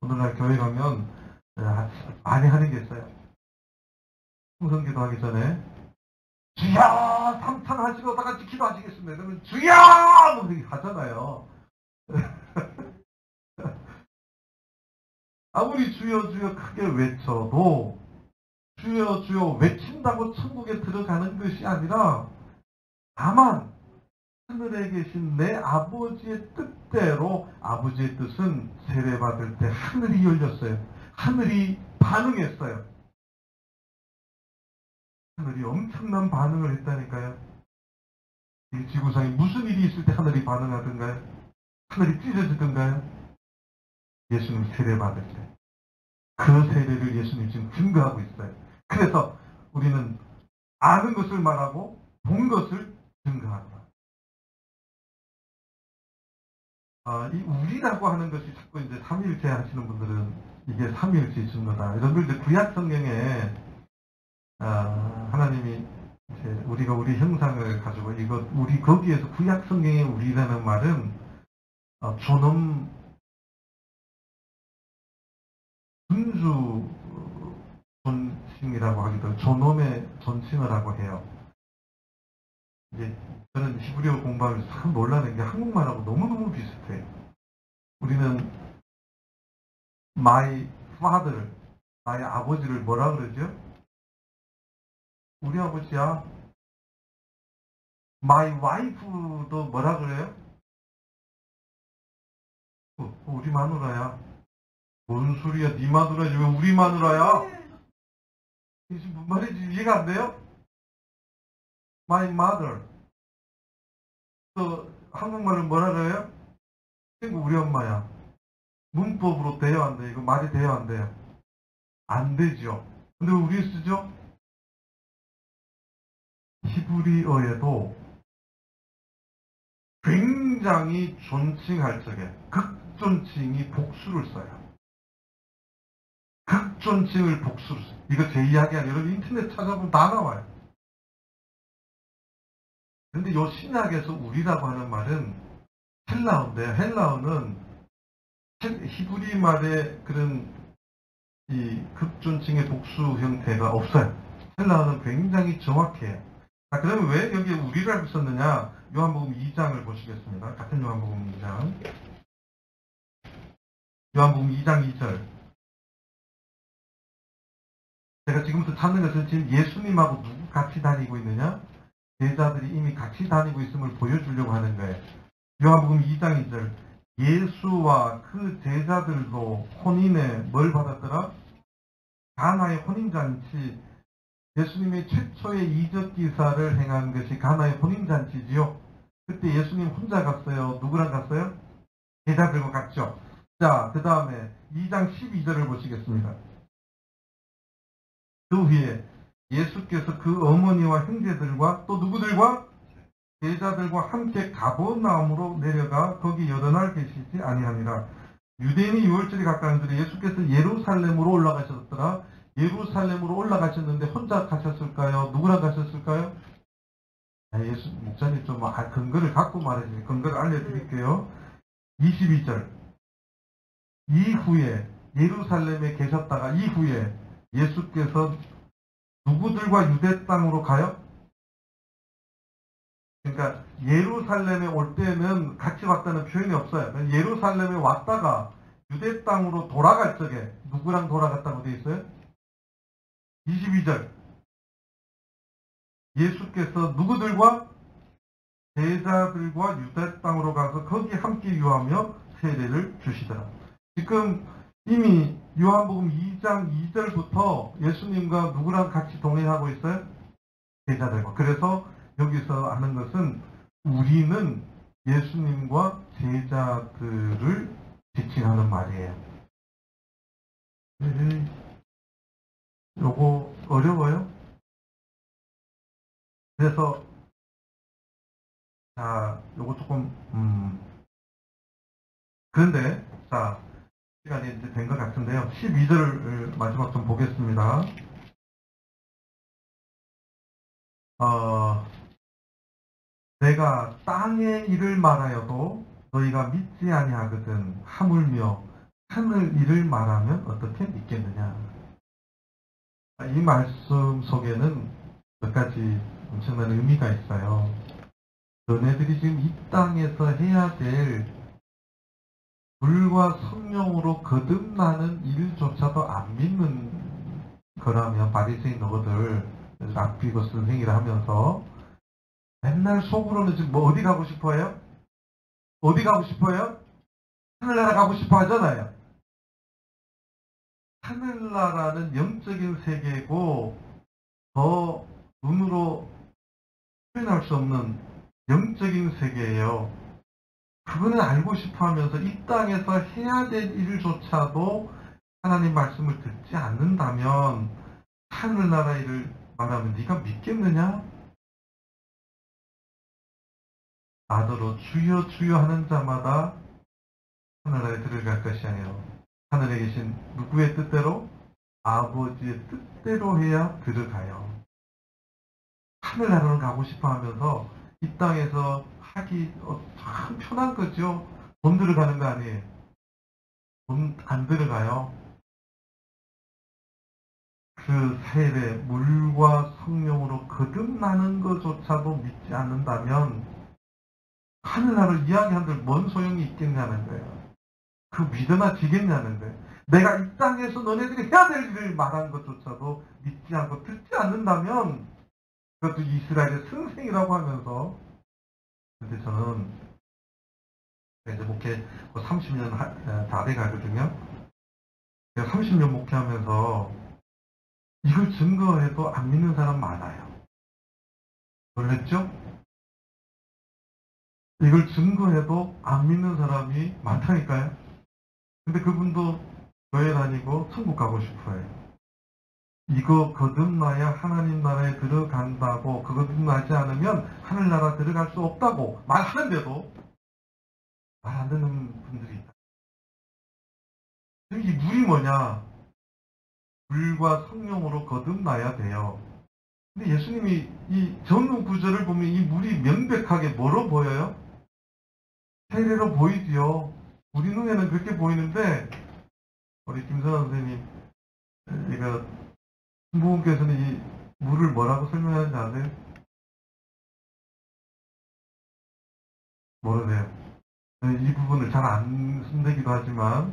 오늘날 교회 가면 많이 하는 게 있어요. 충성기도 하기 전에 주여 삼창하시고 다 같이 기도하시겠습니다. 그러면 주여 뭐 하잖아요. 아무리 주여 주여 크게 외쳐도 주여 주여 외친다고 천국에 들어가는 것이 아니라 다만 하늘에 계신 내 아버지의 뜻대로. 아버지의 뜻은 세례받을 때 하늘이 열렸어요. 하늘이 반응했어요. 하늘이 엄청난 반응을 했다니까요. 이 지구상에 무슨 일이 있을 때 하늘이 반응하던가요? 하늘이 찢어지던가요? 예수님 세례받을 때. 그 세례를 예수님 지금 증거하고 있어요. 그래서 우리는 아는 것을 말하고 본 것을 증거한다. 이 우리라고 하는 것이 자꾸 이제 삼위일체 하시는 분들은 이게 삼위일체 증거다. 이런 걸 이제 구약 성경에 하나님이 이제 우리가 우리 형상을 가지고 우리 거기에서 구약 성경에 우리라는 말은 존엄 군주 존칭이라고 하기도 존엄의 존칭을 하고 해요. 이제 저는 히브리어 공부하면서 참 놀라는 게 한국말하고 너무너무 비슷해요. 우리는 my father, 나의 아버지를 뭐라 그러죠? 우리 아버지야. my wife도 뭐라 그래요? 우리 마누라야. 뭔 소리야? 네 마누라지 왜 우리 마누라야? 이게 무슨 말인지 이해가 안 돼요? my mother. 또 한국말은 뭐라 그래요? 친구 우리 엄마야. 문법으로 돼요 안 돼요? 이거 말이 돼요 안 돼요? 안 되죠. 근데 왜 우리 쓰죠? 히브리어에도 굉장히 존칭할 적에 극존칭이 복수를 써요. 극존칭을 복수를 써요. 이거 제 이야기 아니에요. 여러분 인터넷 찾아보면 다 나와요. 근데 요 신약에서 우리라고 하는 말은 헬라어인데요. 헬라어는 히브리 말에 그런 이 극존칭의 복수 형태가 없어요. 헬라어는 굉장히 정확해요. 그러면 왜 여기에 우리라고 썼느냐? 요한복음 2장을 보시겠습니다. 같은 요한복음 2장. 요한복음 2장 2절. 제가 지금부터 찾는 것은 지금 예수님하고 누구 같이 다니고 있느냐? 제자들이 이미 같이 다니고 있음을 보여주려고 하는 거예요. 요한복음 2장 2절. 예수와 그 제자들도 혼인에 뭘 받았더라? 가나의 혼인잔치. 예수님의 최초의 이적 기사를 행한 것이 가나의 혼인잔치지요. 그때 예수님 혼자 갔어요? 누구랑 갔어요? 제자들과 갔죠. 자, 그 다음에 2장 12절을 보시겠습니다. 그 후에 예수께서 그 어머니와 형제들과 또 누구들과? 제자들과 함께 가버나움으로 내려가 거기 여러 날 계시지 아니하니라. 유대인이 유월절이 가까운데 예수께서 예루살렘으로 올라가셨더라. 예루살렘으로 올라가셨는데 혼자 가셨을까요? 누구랑 가셨을까요? 예수 목사님 좀 근거를 갖고 말해주세요. 근거를 알려드릴게요. 22절. 이후에 예루살렘에 계셨다가 이후에 예수께서 누구들과 유대 땅으로 가요? 그러니까 예루살렘에 올 때는 같이 왔다는 표현이 없어요. 예루살렘에 왔다가 유대 땅으로 돌아갈 적에 누구랑 돌아갔다고 되어 있어요? 22절. 예수께서 누구들과? 제자들과 유대 땅으로 가서 거기 함께 유하며 세례를 주시더라. 지금 이미 요한복음 2장 2절부터 예수님과 누구랑 같이 동행하고 있어요? 제자들과. 그래서 여기서 하는 것은 우리는 예수님과 제자들을 지칭하는 말이에요. 요거 어려워요? 그래서 자, 요거 조금 그런데 자, 시간이 이제 된 것 같은데요. 12절을 마지막 좀 보겠습니다. 내가 땅의 일을 말하여도 너희가 믿지 아니하거든. 하물며 하늘 일을 말하면 어떻게 믿겠느냐. 이 말씀 속에는 몇 가지 엄청난 의미가 있어요. 너네들이 지금 이 땅에서 해야 될 불과 성령으로 거듭나는 일조차도 안 믿는 거라면 바리새인 너희들 랍비고 선생이라 하면서 맨날 속으로는 지금 뭐 어디 가고 싶어요? 어디 가고 싶어요? 하늘나라 가고 싶어 하잖아요. 하늘나라는 영적인 세계고 더 눈으로 표현할 수 없는 영적인 세계예요. 그거는 알고 싶어 하면서 이 땅에서 해야 될 일조차도 하나님 말씀을 듣지 않는다면 하늘나라 일을 말하면 네가 믿겠느냐? 나더러 주여 주여 하는 자마다 하늘나라에 들어갈 것이 아니에요. 하늘에 계신 누구의 뜻대로? 아버지의 뜻대로 해야 들어가요. 하늘나라로 가고 싶어 하면서 이 땅에서 하기 참 편한 거죠. 돈 들어가는 거 아니에요. 돈 안 들어가요. 그 세례, 물과 성령으로 거듭나는 것조차도 믿지 않는다면 하늘나라를 이야기한들 뭔 소용이 있겠냐는 거예요. 그 믿으나 지겠냐는 거예요. 내가 이 땅에서 너네들이 해야 될 일을 말한 것조차도 믿지 않고 듣지 않는다면 그것도 이스라엘의 승생이라고 하면서 근데 저는 이제 목회 30년 다 돼가거든요. 제가 30년 목회하면서 이걸 증거해도 안 믿는 사람 많아요. 놀랬죠? 이걸 증거해도 안 믿는 사람이 많다니까요. 근데 그분도 교회 다니고 천국 가고 싶어요. 이거 거듭나야 하나님 나라에 들어간다고, 그거 거듭나지 않으면 하늘나라 들어갈 수 없다고 말하는데도 말 안 듣는 분들이 있다. 이 물이 뭐냐? 물과 성령으로 거듭나야 돼요. 근데 예수님이 이 전후 구절을 보면 이 물이 명백하게 뭐로 보여요? 세례로 보이지요. 우리 눈에는 그렇게 보이는데, 우리 김선환 선생님, 이거, 신부님께서는 이 물을 뭐라고 설명하는지 아세요? 모르세요. 이 부분을 잘 안 쓴다기도 하지만,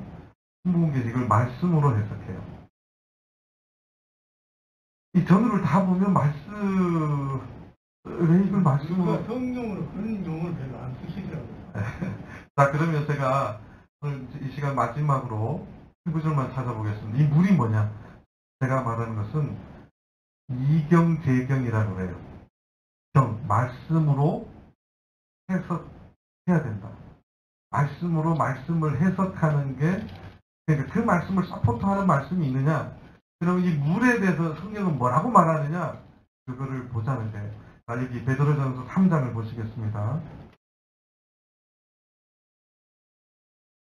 신부님께서 이걸 말씀으로 해석해요. 이 전후를 다 보면 왜 이걸 말씀으로. 성경으로 그런 용어를 별로 안 쓰시더라고요. 자, 그러면 제가 오늘 이 시간 마지막으로 한 구절만 찾아보겠습니다. 이 물이 뭐냐? 제가 말하는 것은 이경재경이라고 해요. 말씀으로 해석해야 된다. 말씀으로 말씀을 해석하는 게, 그러니까 그 말씀을 서포트하는 말씀이 있느냐? 그럼 이 물에 대해서 성경은 뭐라고 말하느냐? 그거를 보자는 거예요. 자, 여기 베드로전서 3장을 보시겠습니다.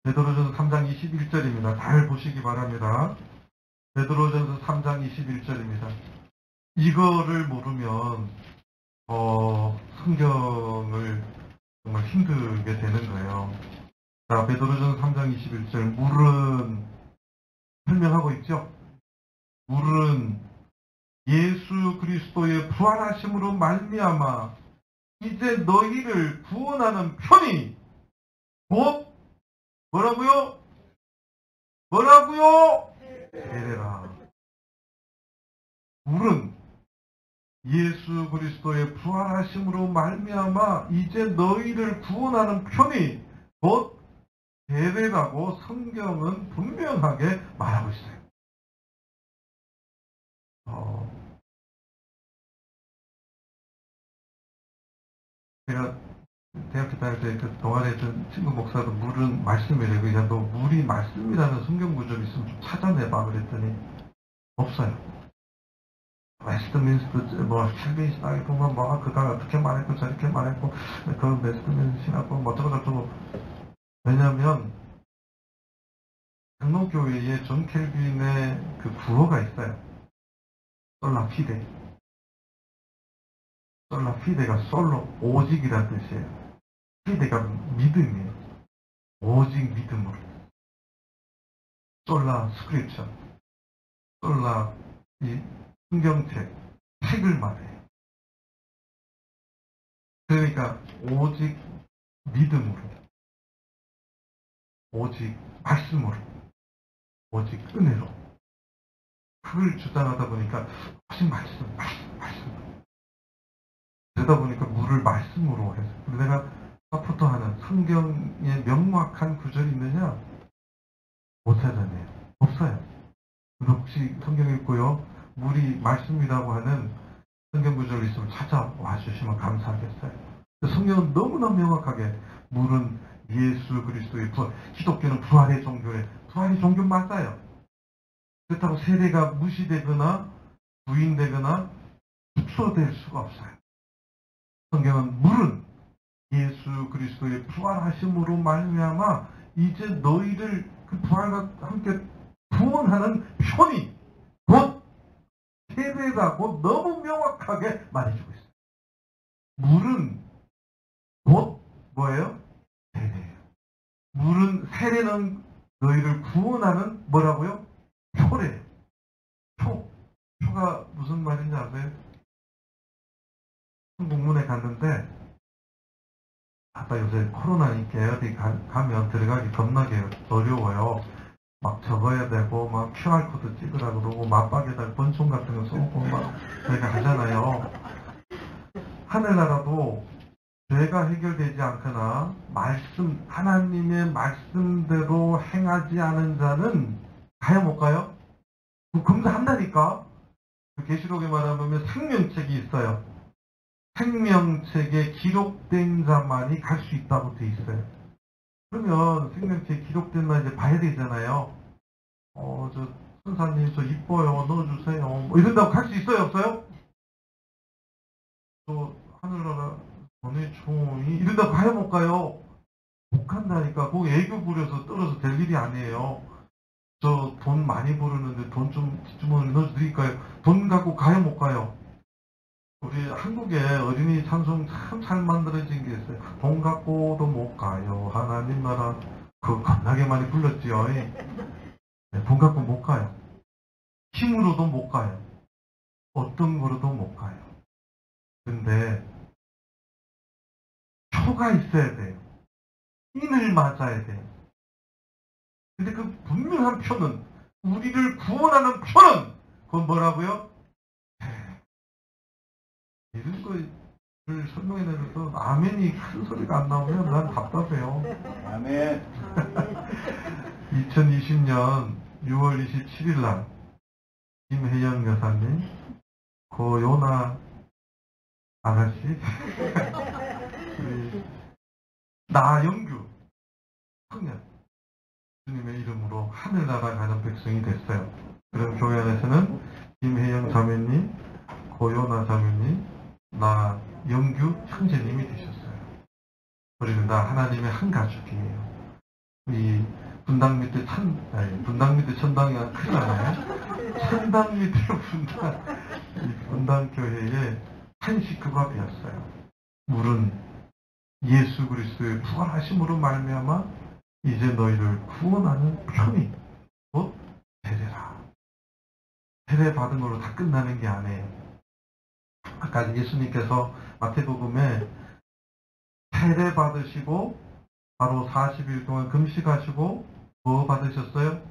베드로전서 3장 21절입니다. 잘 보시기 바랍니다. 베드로전서 3장 21절입니다. 이거를 모르면 성경을 정말 힘들게 되는 거예요. 자, 베드로전서 3장 21절. 물은 설명하고 있죠. 물은 예수 그리스도의 부활하심으로 말미암아 이제 너희를 구원하는 편이 곧 뭐라고요? 세례라. 물은 예수 그리스도의 부활하심으로 말미암아 이제 너희를 구원하는 편이 곧 세례라고 성경은 분명하게 말하고 있어요. 제가 대학교 다닐 때 그 동아리에 있던 친구 목사도 물은 말씀이래요. 야, 너 물이 말씀이라는 성경 구절 있으면 좀 찾아내봐. 그랬더니 없어요. 웨스트민스터 캘빈 신학에 보면 그가 어떻게 말했고 저렇게 말했고 그 웨스트민스터 신학고 어쩌고저쩌고. 왜냐하면 장로교회에 존 캘빈의 그 구호가 있어요. 솔라 피데가 솔로 오직이라는 뜻이에요. 피데가 믿음이에요. 오직 믿음으로. 솔라 스크립처. 솔라 이 성경책, 책을 말해요. 그러니까 오직 믿음으로, 오직 말씀으로, 오직 은혜로. 그걸 주장하다 보니까 오직 말씀. 그러다 보니까 물을 말씀으로 해서. 내가 서포터하는 성경에 명확한 구절이 있느냐? 못 찾아내요. 없어요. 혹시 성경 읽고요, 물이 말씀이라고 하는 성경 구절 있으면 찾아와 주시면 감사하겠어요. 성경은 너무나 명확하게 물은 예수 그리스도의 부활, 기독교는 부활의 종교에, 부활의 종교 맞아요. 그렇다고 세례가 무시되거나 부인되거나 축소될 수가 없어요. 성경은 물은 예수 그리스도의 부활하심으로 말미암아 이제 너희를 그 부활과 함께 구원하는 편이 곧 세례라고 너무 명확하게 말해주고 있어요. 물은 곧 뭐예요? 세례예요. 물은 세례는 너희를 구원하는 뭐라고요? 표래예요. 표가 무슨 말인지 아세요? 공문에 갔는데 아까 요새 코로나니까 어디 가면 들어가기 겁나게 어려워요. 막 적어야 되고 막 QR코드 찍으라 그러고 맞박에다 번총 같은 거 쏘고 막 저희가 하잖아요. 하늘나라도 죄가 해결되지 않거나 하나님의 말씀대로 행하지 않은 자는 가요 못 가요? 검사한다니까. 계시록에 말하면 생명책이 있어요. 생명책에 기록된 자만이 갈 수 있다고 돼 있어요. 그러면 생명책에 기록된 날 이제 봐야 되잖아요. 저 선사님 저 이뻐요. 넣어주세요. 뭐 이런다고 갈 수 있어요? 없어요? 저 하늘나라 보내줘. 이런다고 가요 못 가요? 못 간다니까. 그거 애교 부려서 떨어서 될 일이 아니에요. 저 돈 많이 벌었는데 돈 좀 주머니에 넣어드릴까요? 돈 갖고 가요 못 가요? 우리 한국에 어린이 찬송 참 잘 만들어진 게 있어요. 돈 갖고도 못 가요. 하나님 나라 그거 겁나게 많이 불렀지요. 네, 돈 갖고 못 가요. 힘으로도 못 가요. 어떤 거로도 못 가요. 근데 표가 있어야 돼요. 인을 맞아야 돼요. 근데 그 분명한 표는, 우리를 구원하는 표는 그건 뭐라고요? 이런 거를 설명해내면서 아멘이 큰 소리가 안 나오면 난 답답해요. 아멘. 2020년 6월 27일 날 김혜영 여사님, 고요나 아가씨, 우리 나영규 청년, 주님의 이름으로 하늘나라 가는 백성이 됐어요. 그럼 교회 안에서는 김혜영 자매님, 고요나 자매님, 나영규 형제님이 되셨어요. 우리는 다 하나님의 한 가족이에요. 이 분당 밑에 분당 밑에 천당이 큰일 나네. 천당 밑에 이 분당 교회의 한 식구가 되었어요. 물은 예수 그리스도의 부활하심으로 말미암아 이제 너희를 구원하는 편이 곧 세례라. 세례 받은 걸로 다 끝나는 게 아니에요. 아까 예수님께서 마태복음에 세례 받으시고 바로 40일 동안 금식하시고 뭐 받으셨어요?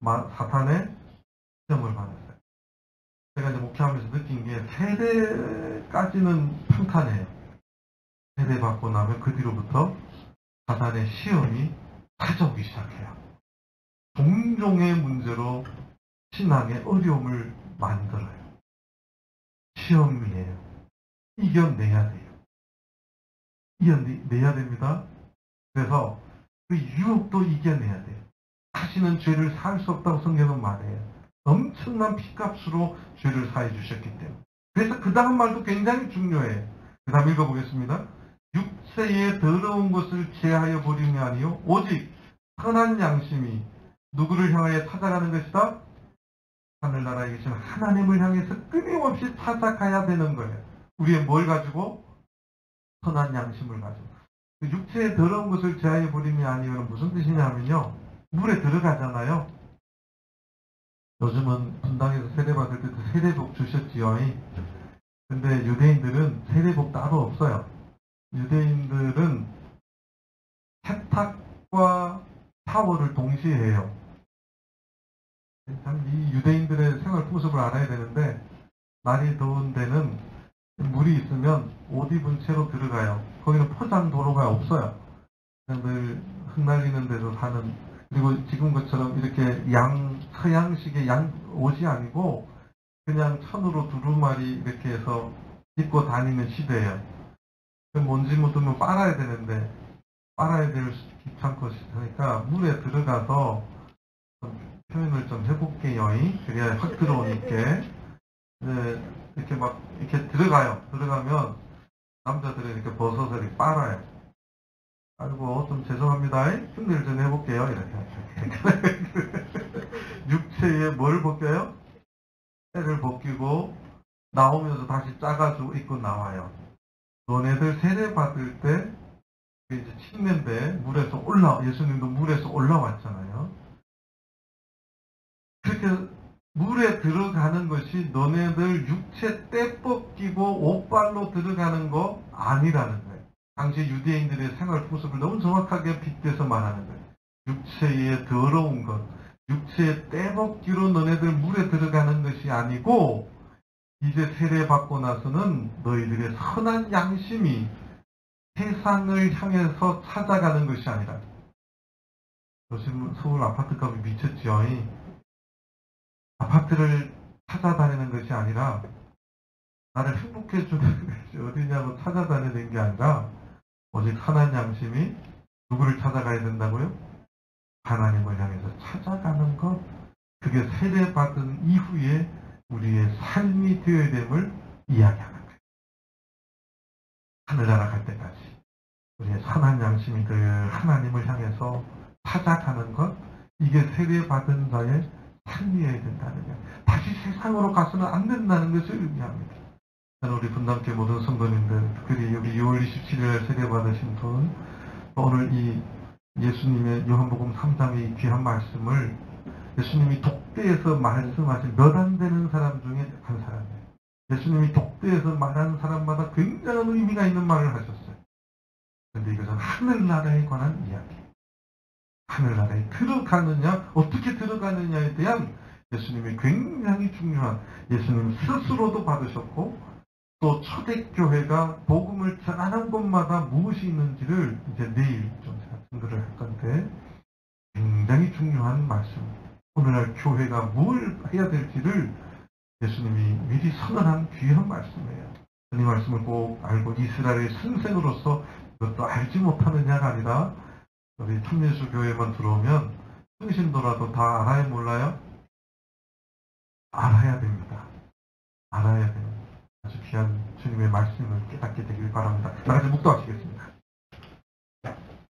사탄의 시험을 받았어요. 제가 이제 목회하면서 느낀 게 세례까지는 평탄해요. 세례 받고 나면 그 뒤로부터 사탄의 시험이 찾아오기 시작해요. 종종의 문제로 신앙의 어려움을 만들어요. 시험이에요. 이겨내야 돼요. 이겨내야 됩니다. 그래서 그 유혹도 이겨내야 돼요. 다시는 죄를 살 수 없다고 성경은 말해요. 엄청난 피값으로 죄를 사해 주셨기 때문에. 그래서 그 다음 말도 굉장히 중요해요. 그 다음 읽어보겠습니다. 육체의 더러운 것을 제하여 버림이 아니요 오직 선한 양심이 누구를 향하여 찾아가는 것이다? 하늘나라에 계신 하나님을 향해서 끊임없이 찾아가야 되는 거예요. 우리의 뭘 가지고? 선한 양심을 가지고. 육체의 더러운 것을 제하여 버림이 아니요는 무슨 뜻이냐면요, 물에 들어가잖아요. 요즘은 분당에서 세례받을 때도 세례복 주셨지요. 근데 유대인들은 세례복 따로 없어요. 유대인들은 세탁과 샤워를 동시에 해요. 참 이 유대인들의 생활 풍습을 알아야 되는데, 날이 더운 데는 물이 있으면 옷 입은 채로 들어가요. 거기는 포장 도로가 없어요. 그냥 늘 흩날리는 데서 사는, 그리고 지금 것처럼 이렇게 서양식의 옷이 아니고 그냥 천으로 두루마리 이렇게 해서 입고 다니는 시대예요. 먼지 묻으면 빨아야 되는데 빨아야 될 귀찮고 하니까 물에 들어가서 표현을 좀 해볼게요. 그래야 확 들어오니까. 이렇게 막 이렇게 들어가요. 들어가면 남자들은 이렇게 벗어서 이렇게 빨아요. 아이고 좀 죄송합니다. 흉내를 좀 해볼게요. 이렇게. 육체에 뭘 벗겨요? 때를 벗기고 나오면서 다시 짜가지고 입고 나와요. 너네들 세례 받을 때 이제 씻는데 물에서 예수님도 물에서 올라왔잖아요. 그렇게 물에 들어가는 것이 너네들 육체 때 벗기고 옷발로 들어가는 거 아니라는 거예요. 당시 유대인들의 생활 풍습을 너무 정확하게 빗대서 말하는 거예요. 육체의 더러운 것, 육체의 때 벗기로 너네들 물에 들어가는 것이 아니고, 이제 세례받고 나서는 너희들의 선한 양심이 세상을 향해서 찾아가는 것이 아니라. 요즘 서울 아파트값이 미쳤죠. 아파트를 찾아다니는 것이 아니라 나를 행복해주는 것이 어디냐고 찾아다니는 게 아니라 오직 선한 양심이 누구를 찾아가야 된다고요? 하나님을 향해서 찾아가는 것, 그게 세례받은 이후에 우리의 삶이 되어야 됨을 이야기하는 거예요. 하늘나라 갈 때까지 우리의 선한 양심이 늘 하나님을 향해서 찾아가는 것, 이게 세례받은 자의 삶이어야 된다는 거예요. 다시 세상으로 가서는 안 된다는 것을 의미합니다. 저는 우리 분당교회 모든 성도님들, 특별히 여기 6월 27일 세례받으신 분, 오늘 이 예수님의 요한복음 3장의 귀한 말씀을 예수님이 독대에서 말씀하신 몇 안 되는 사람 중에 한 사람이에요. 예수님이 독대에서 말하는 사람마다 굉장한 의미가 있는 말을 하셨어요. 그런데 이것은 하늘나라에 관한 이야기. 하늘나라에 들어가느냐, 어떻게 들어가느냐에 대한 예수님이 굉장히 중요한, 예수님 스스로도 받으셨고 또 초대교회가 복음을 전하는 곳마다 무엇이 있는지를 이제 내일 좀 제가 증거를 할 건데, 굉장히 중요한 말씀. 오늘날 교회가 뭘 해야 될지를 예수님이 미리 선언한 귀한 말씀이에요. 이 말씀을 꼭 알고 이스라엘의 선생으로서 이것도 알지 못하느냐가 아니라 우리 참예수교회만 들어오면 성신도라도 다 알아야 몰라요? 알아야 됩니다. 알아야 됩니다. 아주 귀한 주님의 말씀을 깨닫게 되길 바랍니다. 다 같이 묵도하시겠습니다.